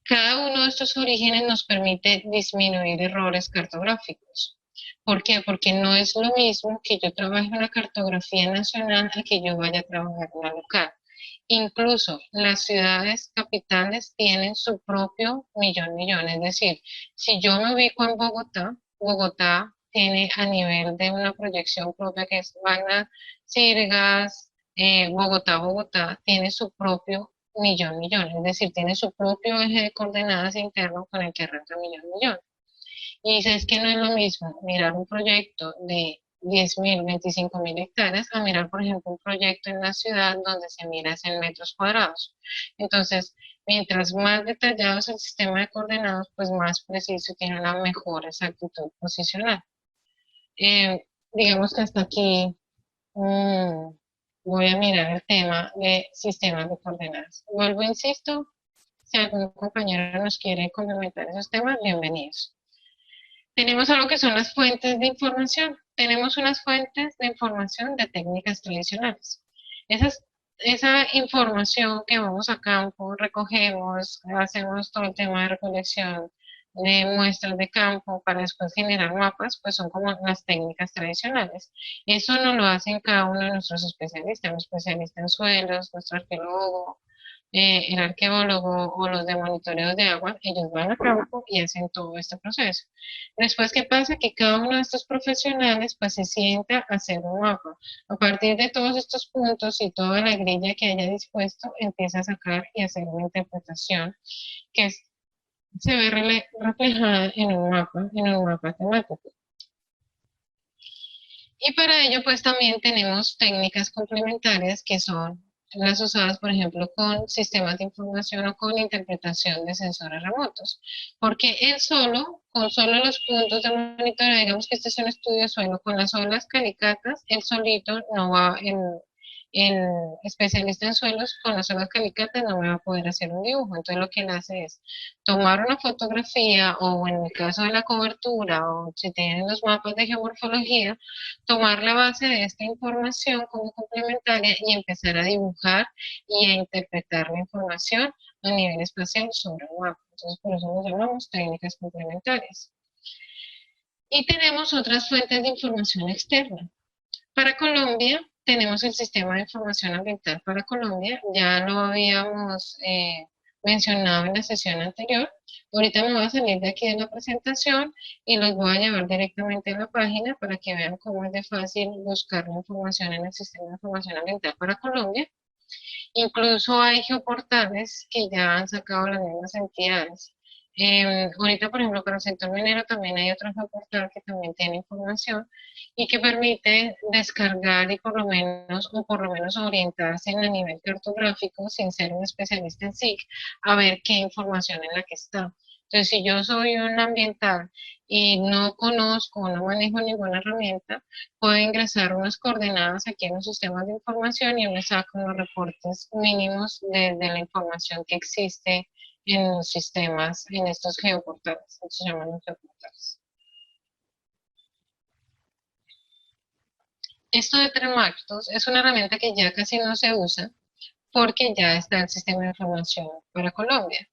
Cada uno de estos orígenes nos permite disminuir errores cartográficos. ¿Por qué? Porque no es lo mismo que yo trabaje en una cartografía nacional a que yo vaya a trabajar en una local. Incluso las ciudades capitales tienen su propio millón. Es decir, si yo me ubico en Bogotá, Bogotá tiene a nivel de una proyección propia que es Magna Sirgas, Bogotá, tiene su propio millón. Es decir, tiene su propio eje de coordenadas interno con el que arranca millón. Y dices que no es lo mismo mirar un proyecto de 10.000, 25.000 hectáreas a mirar, por ejemplo, un proyecto en la ciudad donde se mira en metros cuadrados. Entonces, mientras más detallado es el sistema de coordenadas, pues más preciso y tiene una mejor exactitud posicional. Digamos que hasta aquí mm, voy a mirar el tema de sistemas de coordenadas. Vuelvo, insisto, si algún compañero nos quiere complementar esos temas, bienvenidos. Tenemos algo que son las fuentes de información. Tenemos unas fuentes de información de técnicas tradicionales. Esa información que vamos a campo, recogemos, hacemos todo el tema de recolección de muestras de campo para después generar mapas, pues son como las técnicas tradicionales. Eso no lo hacen cada uno de nuestros especialistas, un especialista en suelos, nuestro arqueólogo, el arqueólogo o los de monitoreo de agua, ellos van a campo y hacen todo este proceso. Después, ¿qué pasa? Que cada uno de estos profesionales pues se sienta a hacer un mapa. A partir de todos estos puntos y toda la grilla que haya dispuesto, empieza a sacar y hacer una interpretación que se ve reflejada en un mapa temático. Y para ello, pues también tenemos técnicas complementarias que son las usadas, por ejemplo, con sistemas de información o con interpretación de sensores remotos. Porque él solo, con solo los puntos de monitoreo, digamos que este es un estudio de suelo, con las olas calicatas, él solito no va, el especialista en suelos, con las olas calicatas no me va a poder hacer un dibujo. Entonces lo que él hace es tomar una fotografía o en el caso de la cobertura o si tienen los mapas de geomorfología, tomar la base de esta información como complementaria y empezar a dibujar y a interpretar la información a nivel espacial sobre un mapa. Entonces, por eso nos llamamos técnicas complementarias. Y tenemos otras fuentes de información externa. Para Colombia, tenemos el Sistema de Información Ambiental para Colombia, ya lo habíamos mencionado en la sesión anterior. Ahorita me voy a salir de aquí de la presentación y los voy a llevar directamente a la página para que vean cómo es de fácil buscar la información en el Sistema de Información Ambiental para Colombia. Incluso hay geoportales que ya han sacado las mismas entidades. Ahorita, por ejemplo, para el sector minero también hay otro geoportal que también tiene información y que permite descargar y por lo menos orientarse en el nivel cartográfico sin ser un especialista en SIC, a ver qué información es la que está. Entonces, si yo soy un ambiental y no conozco, no manejo ninguna herramienta, puedo ingresar unas coordenadas aquí en los sistemas de información y me saco unos reportes mínimos de la información que existe en los sistemas, en estos geoportales, se llaman los geoportales. Esto de Tremarctos es una herramienta que ya casi no se usa porque ya está el sistema de información para Colombia.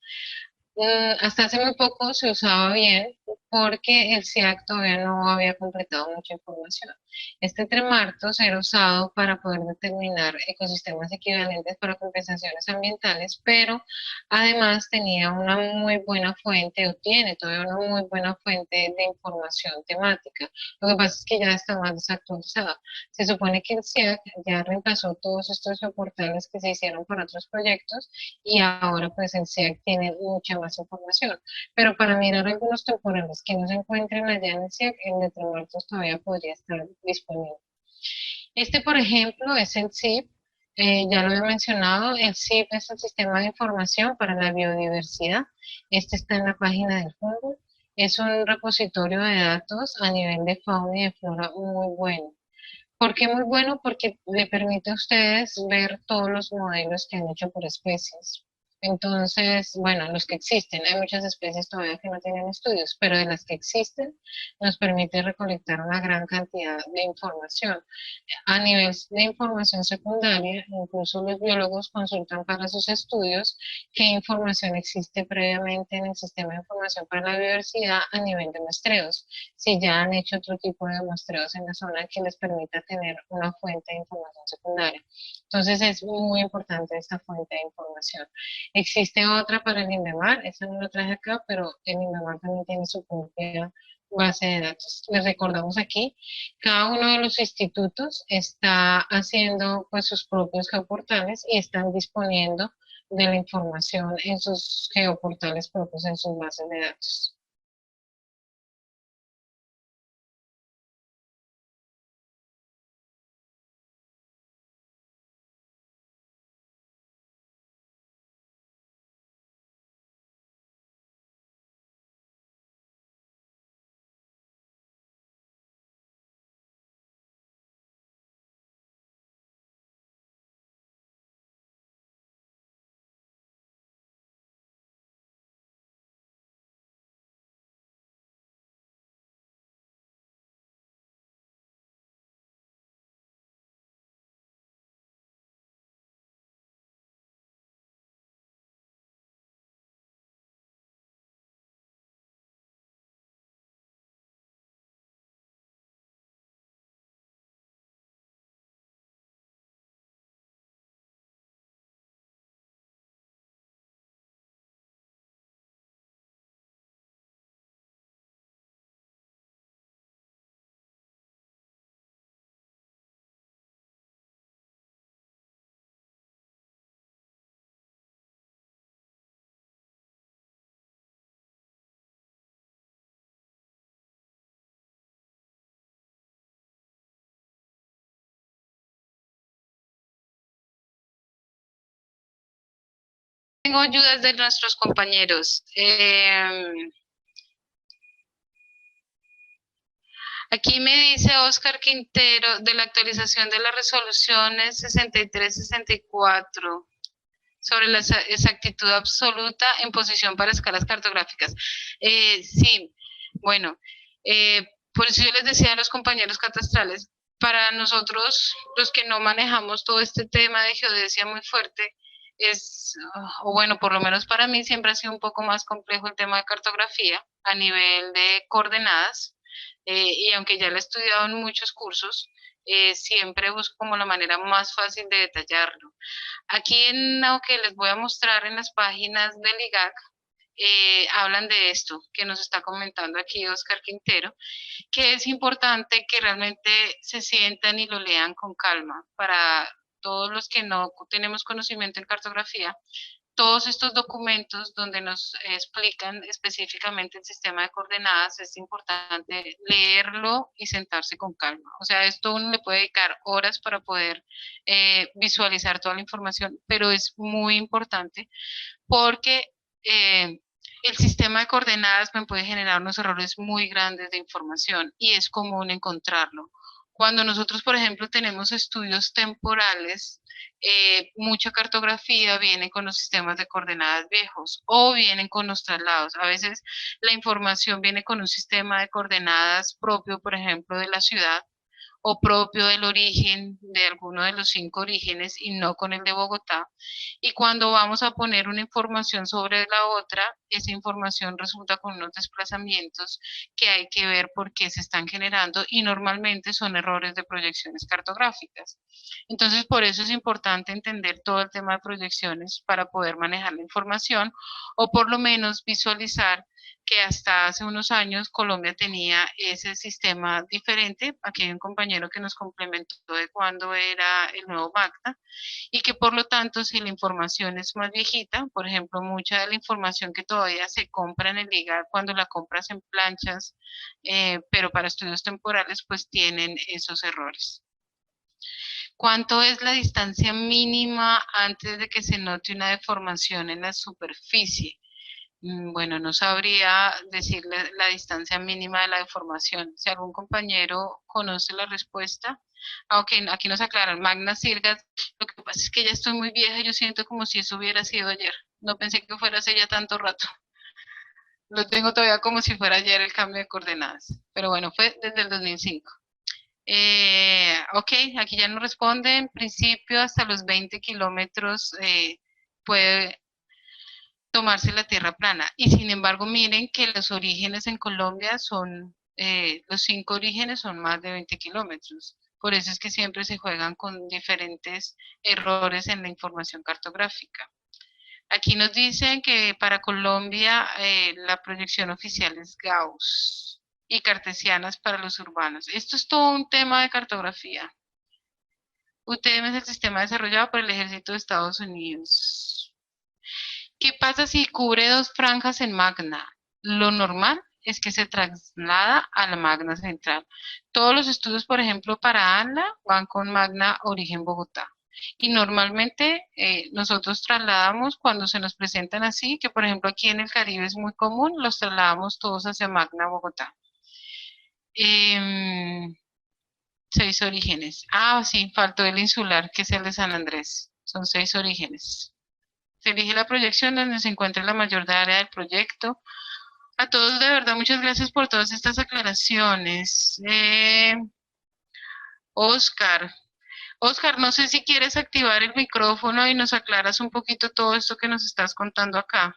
Hasta hace muy poco se usaba bien porque el SIAC todavía no había completado mucha información. Este tremartos era usado para poder determinar ecosistemas equivalentes para compensaciones ambientales, pero además tenía una muy buena fuente, o tiene todavía una muy buena fuente de información temática. Lo que pasa es que ya está más desactualizada. Se supone que el SIAC ya reemplazó todos estos reportajes que se hicieron para otros proyectos y ahora pues el SEAC tiene mucha más información. Pero para mirar algunos temporales que no se encuentren allá en el SEAC, el de Tremartos todavía podría estar disponible. Este, por ejemplo, es el CIP, ya lo he mencionado, el CIP es el Sistema de Información para la Biodiversidad. Este está en la página del Humboldt. Es un repositorio de datos a nivel de fauna y de flora muy bueno. ¿Por qué muy bueno? Porque le permite a ustedes ver todos los modelos que han hecho por especies. Entonces, bueno, los que existen, hay muchas especies todavía que no tienen estudios, pero de las que existen nos permite recolectar una gran cantidad de información. A nivel de información secundaria, incluso los biólogos consultan para sus estudios qué información existe previamente en el sistema de información para la biodiversidad a nivel de muestreos, si ya han hecho otro tipo de muestreos en la zona que les permita tener una fuente de información secundaria. Entonces es muy importante esta fuente de información. Existe otra para el INVEMAR, esa no la traje acá, pero el INVEMAR también tiene su propia base de datos. Les recordamos aquí, cada uno de los institutos está haciendo pues sus propios geoportales y están disponiendo de la información en sus geoportales propios, en sus bases de datos. Tengo ayudas de nuestros compañeros. Aquí me dice Oscar Quintero de la actualización de las resoluciones 63-64 sobre la exactitud absoluta en posición para escalas cartográficas. Sí, bueno, por eso yo les decía a los compañeros catastrales, para nosotros, los que no manejamos todo este tema de geodesia muy fuerte, o bueno, por lo menos para mí siempre ha sido un poco más complejo el tema de cartografía a nivel de coordenadas, y aunque ya lo he estudiado en muchos cursos, siempre busco como la manera más fácil de detallarlo. Aquí en lo que les voy a mostrar en las páginas del IGAC, hablan de esto que nos está comentando aquí Oscar Quintero, que es importante que realmente se sientan y lo lean con calma para todos los que no tenemos conocimiento en cartografía. Todos estos documentos donde nos explican específicamente el sistema de coordenadas, es importante leerlo y sentarse con calma. O sea, esto uno le puede dedicar horas para poder visualizar toda la información, pero es muy importante porque el sistema de coordenadas me puede generar unos errores muy grandes de información y es común encontrarlo. Cuando nosotros, por ejemplo, tenemos estudios temporales, mucha cartografía viene con los sistemas de coordenadas viejos o vienen con los traslados. A veces la información viene con un sistema de coordenadas propio, por ejemplo, de la ciudad o propio del origen de alguno de los 5 orígenes y no con el de Bogotá. Y cuando vamos a poner una información sobre la otra, esa información resulta con unos desplazamientos que hay que ver por qué se están generando y normalmente son errores de proyecciones cartográficas. Entonces, por eso es importante entender todo el tema de proyecciones para poder manejar la información o por lo menos visualizar que hasta hace unos años Colombia tenía ese sistema diferente. Aquí hay un compañero que nos complementó de cuándo era el nuevo MACTA y que por lo tanto si la información es más viejita, por ejemplo, mucha de la información que todavía se compra en el IGA cuando la compras en planchas, pero para estudios temporales, pues tienen esos errores. ¿Cuánto es la distancia mínima antes de que se note una deformación en la superficie? Bueno, no sabría decirle la distancia mínima de la deformación. Si algún compañero conoce la respuesta, aunque aquí nos aclaran, Magna Sirgas, lo que pasa es que ya estoy muy vieja y yo siento como si eso hubiera sido ayer. No pensé que fuera hace ya tanto rato. Lo tengo todavía como si fuera ayer el cambio de coordenadas. Pero bueno, fue desde el 2005. Ok, aquí ya nos responde. En principio, hasta los 20 kilómetros puede tomarse la tierra plana. Y sin embargo, miren que los orígenes en Colombia son, los 5 orígenes son más de 20 kilómetros. Por eso es que siempre se juegan con diferentes errores en la información cartográfica. Aquí nos dicen que para Colombia la proyección oficial es Gauss y cartesianas para los urbanos. Esto es todo un tema de cartografía. UTM es el sistema desarrollado por el Ejército de Estados Unidos. ¿Qué pasa si cubre dos franjas en magna? Lo normal es que se traslada a la magna central. Todos los estudios, por ejemplo, para ANLA van con magna origen Bogotá. Y normalmente nosotros trasladamos cuando se nos presentan así, que por ejemplo aquí en el Caribe es muy común, los trasladamos todos hacia Magna Bogotá. 6 orígenes. Ah, sí, faltó el insular, que es el de San Andrés. Son 6 orígenes. Se elige la proyección donde se encuentra la mayor área del proyecto. A todos, de verdad, muchas gracias por todas estas aclaraciones. Oscar, Oscar, no sé si quieres activar el micrófono y nos aclaras un poquito todo esto que nos estás contando acá.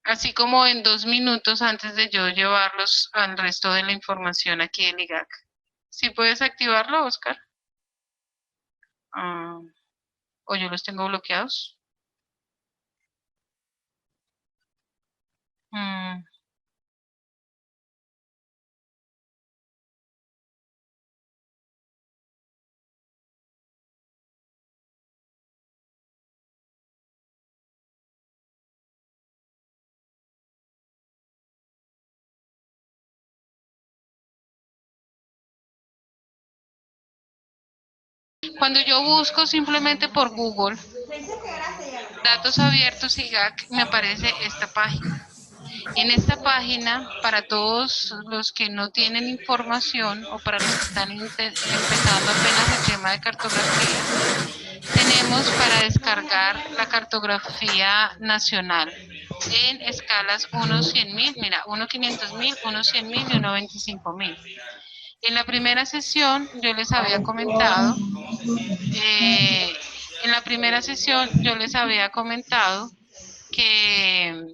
Así como en 2 minutos antes de yo llevarlos al resto de la información aquí en IGAC. ¿Sí puedes activarlo, Oscar? Ah, ¿o yo los tengo bloqueados? Mm. Cuando yo busco simplemente por Google datos abiertos IGAC, me aparece esta página. En esta página, para todos los que no tienen información o para los que están empezando apenas el tema de cartografía, tenemos para descargar la cartografía nacional en escalas 1-100.000, mira, 1-500.000, 1-100.000 y 1-25.000. En la primera sesión yo les había comentado, eh, en la primera sesión yo les había comentado que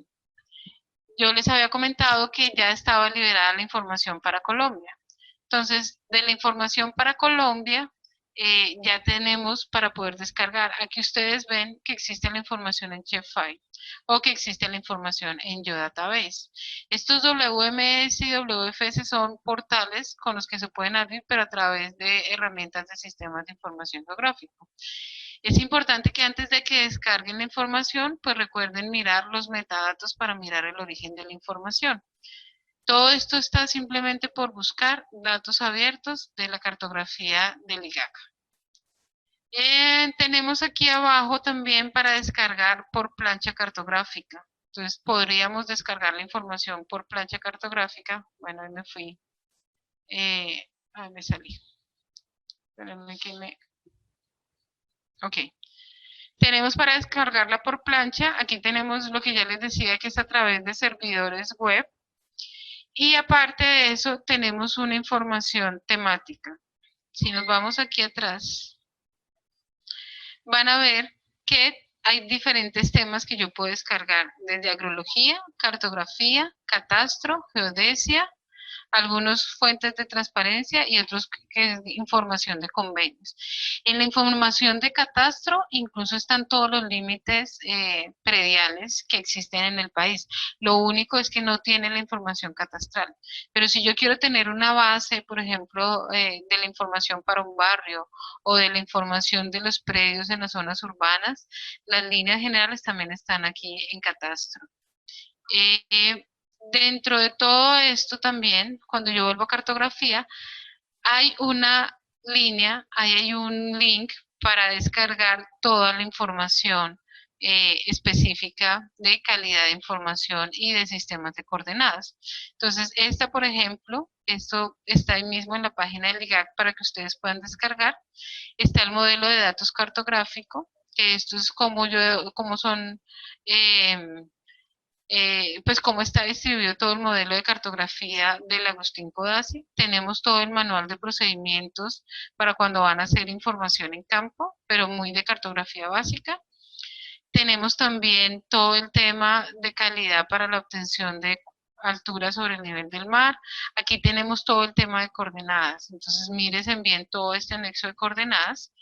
ya estaba liberada la información para Colombia. Entonces, de la información para Colombia, ya tenemos para poder descargar. Aquí ustedes ven que existe la información en Shapefile o que existe la información en GeoDatabase. Estos WMS y WFS son portales con los que se pueden abrir, pero a través de herramientas de sistemas de información geográfico. Es importante que antes de que descarguen la información, pues recuerden mirar los metadatos para mirar el origen de la información. Todo esto está simplemente por buscar datos abiertos de la cartografía del IGAC. Tenemos aquí abajo también para descargar por plancha cartográfica. Entonces podríamos descargar la información por plancha cartográfica. Bueno, ahí me fui. Ahí me salí. Espérenme que me... Ok. Tenemos para descargarla por plancha. Aquí tenemos lo que ya les decía que es a través de servidores web. Y aparte de eso, tenemos una información temática. Si nos vamos aquí atrás, van a ver que hay diferentes temas que yo puedo descargar, desde agrología, cartografía, catastro, geodesia, algunas fuentes de transparencia y otros que es información de convenios. En la información de catastro incluso están todos los límites prediales que existen en el país. Lo único es que no tiene la información catastral. Pero si yo quiero tener una base, por ejemplo, de la información para un barrio o de la información de los predios en las zonas urbanas, las líneas generales también están aquí en catastro. Eh, Dentro de todo esto también, cuando yo vuelvo a cartografía, hay una línea, hay un link para descargar toda la información específica de calidad de información y de sistemas de coordenadas. Entonces, esta, por ejemplo, esto está ahí mismo en la página del IGAC para que ustedes puedan descargar. Está el modelo de datos cartográfico. que esto es como son, em, pues cómo está distribuido todo el modelo de cartografía del Agustín Codazzi. Tenemos todo el manual de procedimientos para cuando van a hacer información en campo, pero muy de cartografía básica. Tenemos también todo el tema de calidad para la obtención de altura sobre el nivel del mar. Aquí tenemos todo el tema de coordenadas. Entonces, mires bien todo este anexo de coordenadas.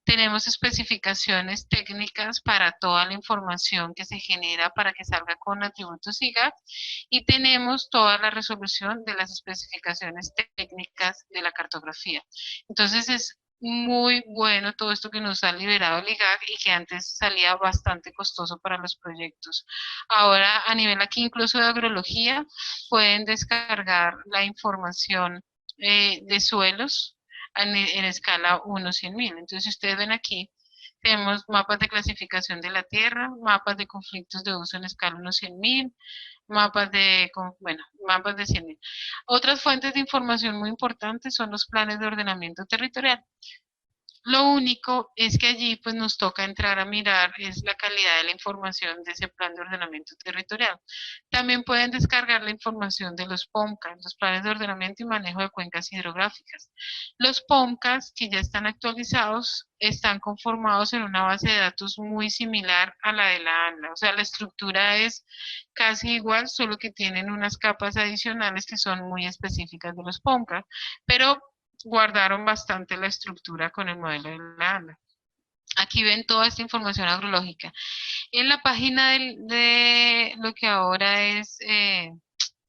Tenemos especificaciones técnicas para toda la información que se genera para que salga con atributos IGAC y tenemos toda la resolución de las especificaciones técnicas de la cartografía. Entonces es muy bueno todo esto que nos ha liberado el IGAC y que antes salía bastante costoso para los proyectos. Ahora a nivel aquí incluso de agrología pueden descargar la información de suelos en escala 1/100.000. Entonces, si ustedes ven aquí, tenemos mapas de clasificación de la tierra, mapas de conflictos de uso en escala 1/100.000, bueno, mapas de 100.000. Otras fuentes de información muy importantes son los planes de ordenamiento territorial. Lo único es que allí pues nos toca entrar a mirar es la calidad de la información de ese plan de ordenamiento territorial. También pueden descargar la información de los POMCAS, los planes de ordenamiento y manejo de cuencas hidrográficas. Los POMCAS que ya están actualizados están conformados en una base de datos muy similar a la de la ANLA, o sea, la estructura es casi igual, solo que tienen unas capas adicionales que son muy específicas de los POMCAS, pero guardaron bastante la estructura con el modelo de la ANDA. Aquí ven toda esta información agrológica. En la página de lo que ahora es,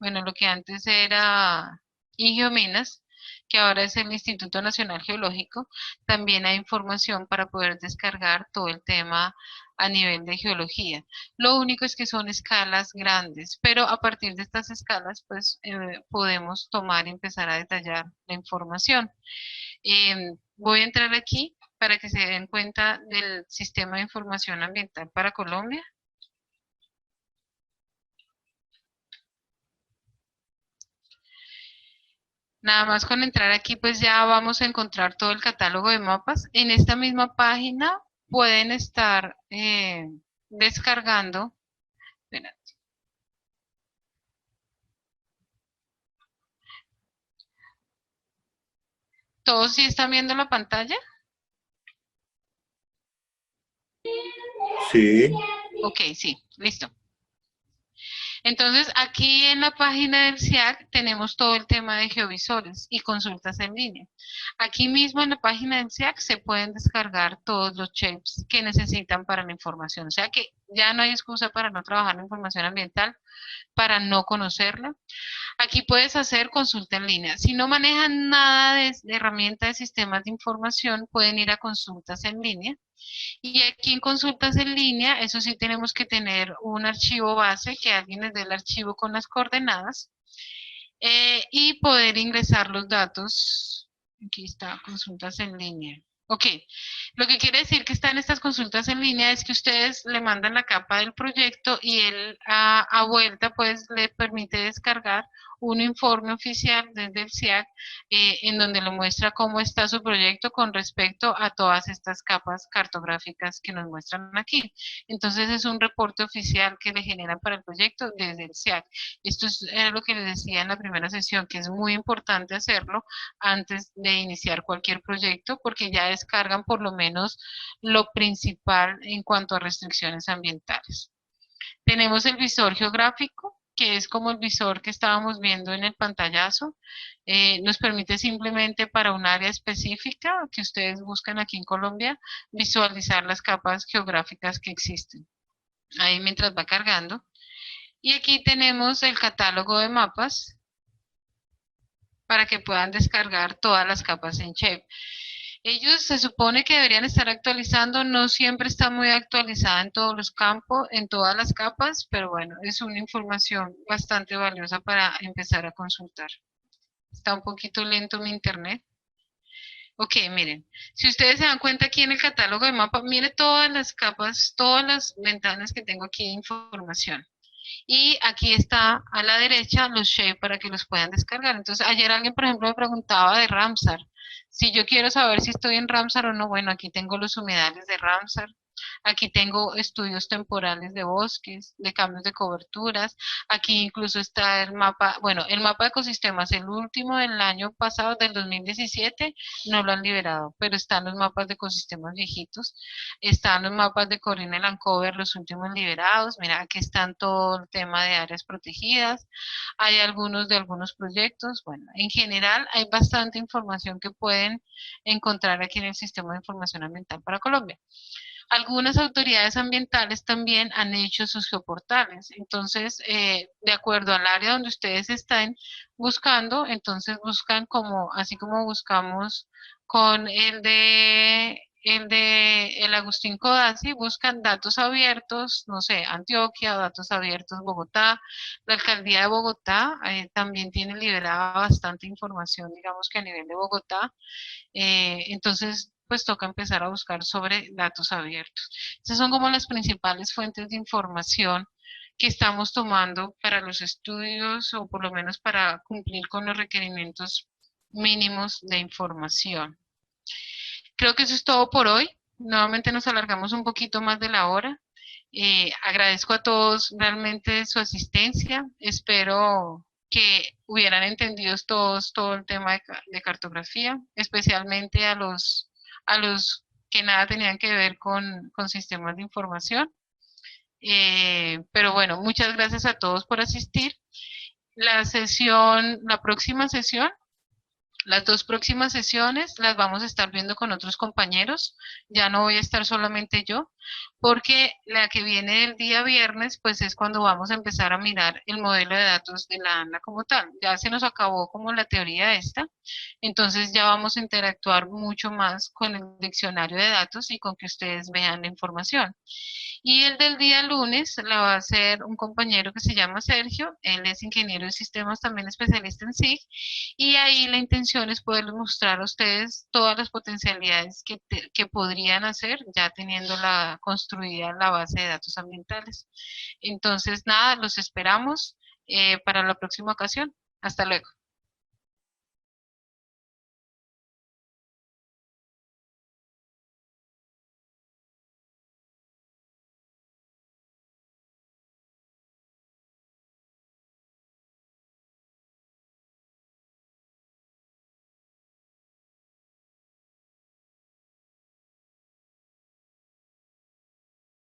bueno, lo que antes era Ingiominas, que ahora es el Instituto Nacional Geológico, también hay información para poder descargar todo el tema a nivel de geología. Lo único es que son escalas grandes, pero a partir de estas escalas, pues podemos tomar y empezar a detallar la información. Voy a entrar aquí para que se den cuenta del Sistema de Información Ambiental para Colombia. Nada más con entrar aquí, pues ya vamos a encontrar todo el catálogo de mapas. En esta misma página pueden estar descargando. Espera, ¿todos sí están viendo la pantalla? Sí. Ok, sí, listo. Entonces, aquí en la página del SIAC tenemos todo el tema de geovisores y consultas en línea. Aquí mismo en la página del SIAC se pueden descargar todos los shapes que necesitan para la información. O sea que ya no hay excusa para no trabajar la información ambiental, para no conocerla. Aquí puedes hacer consulta en línea. Si no manejan nada de herramienta de sistemas de información, pueden ir a consultas en línea. Y aquí en consultas en línea, eso sí tenemos que tener un archivo base, que alguien les dé el archivo con las coordenadas y poder ingresar los datos. Aquí está, consultas en línea. Ok, lo que quiere decir que están estas consultas en línea es que ustedes le mandan la capa del proyecto y él a vuelta pues le permite descargar un informe oficial desde el SIAC en donde le muestra cómo está su proyecto con respecto a todas estas capas cartográficas que nos muestran aquí. Entonces es un reporte oficial que le generan para el proyecto desde el SIAC. Esto es lo que les decía en la primera sesión, que es muy importante hacerlo antes de iniciar cualquier proyecto porque ya descargan por lo menos lo principal en cuanto a restricciones ambientales. Tenemos el visor geográfico, que es como el visor que estábamos viendo en el pantallazo. Nos permite simplemente para un área específica que ustedes buscan aquí en Colombia, visualizar las capas geográficas que existen. Ahí mientras va cargando. Y aquí tenemos el catálogo de mapas para que puedan descargar todas las capas en Shape. Ellos se supone que deberían estar actualizando, no siempre está muy actualizada en todos los campos, en todas las capas, pero bueno, es una información bastante valiosa para empezar a consultar. Está un poquito lento mi internet. Ok, miren, si ustedes se dan cuenta aquí en el catálogo de mapa, mire todas las capas, todas las ventanas que tengo aquí de información. Y aquí está a la derecha los shape para que los puedan descargar. Entonces, ayer alguien, por ejemplo, me preguntaba de Ramsar. Si yo quiero saber si estoy en Ramsar o no, bueno, aquí tengo los humedales de Ramsar. Aquí tengo estudios temporales de bosques, de cambios de coberturas. Aquí incluso está el mapa, bueno, el mapa de ecosistemas, el último del año pasado, del 2017, no lo han liberado, pero están los mapas de ecosistemas viejitos. Están los mapas de Corina y Lancover, los últimos liberados. Mira, aquí están todo el tema de áreas protegidas. Hay algunos de algunos proyectos. Bueno, en general hay bastante información que pueden encontrar aquí en el Sistema de Información Ambiental para Colombia. Algunas autoridades ambientales también han hecho sus geoportales. Entonces, de acuerdo al área donde ustedes están buscando, entonces buscan como, así como buscamos con el Agustín Codazzi, buscan datos abiertos, no sé, Antioquia, datos abiertos Bogotá. La alcaldía de Bogotá también tiene liberada bastante información, digamos que a nivel de Bogotá. Entonces, pues toca empezar a buscar sobre datos abiertos. Esas son como las principales fuentes de información que estamos tomando para los estudios o por lo menos para cumplir con los requerimientos mínimos de información. Creo que eso es todo por hoy. Nuevamente nos alargamos un poquito más de la hora. Agradezco a todos realmente su asistencia. Espero que hubieran entendido todos todo el tema de cartografía, especialmente a los que nada tenían que ver con sistemas de información. Pero bueno, muchas gracias a todos por asistir. La próxima sesión, las dos próximas sesiones las vamos a estar viendo con otros compañeros, ya no voy a estar solamente yo, porque la que viene el día viernes, pues es cuando vamos a empezar a mirar el modelo de datos de la ANA como tal. Ya se nos acabó como la teoría esta, entonces ya vamos a interactuar mucho más con el diccionario de datos y con que ustedes vean la información. Y el del día lunes la va a hacer un compañero que se llama Sergio, él es ingeniero de sistemas, también especialista en SIG, y ahí la intención es poderles mostrar a ustedes todas las potencialidades que podrían hacer ya teniendo construida la base de datos ambientales. Entonces, nada, los esperamos para la próxima ocasión. Hasta luego.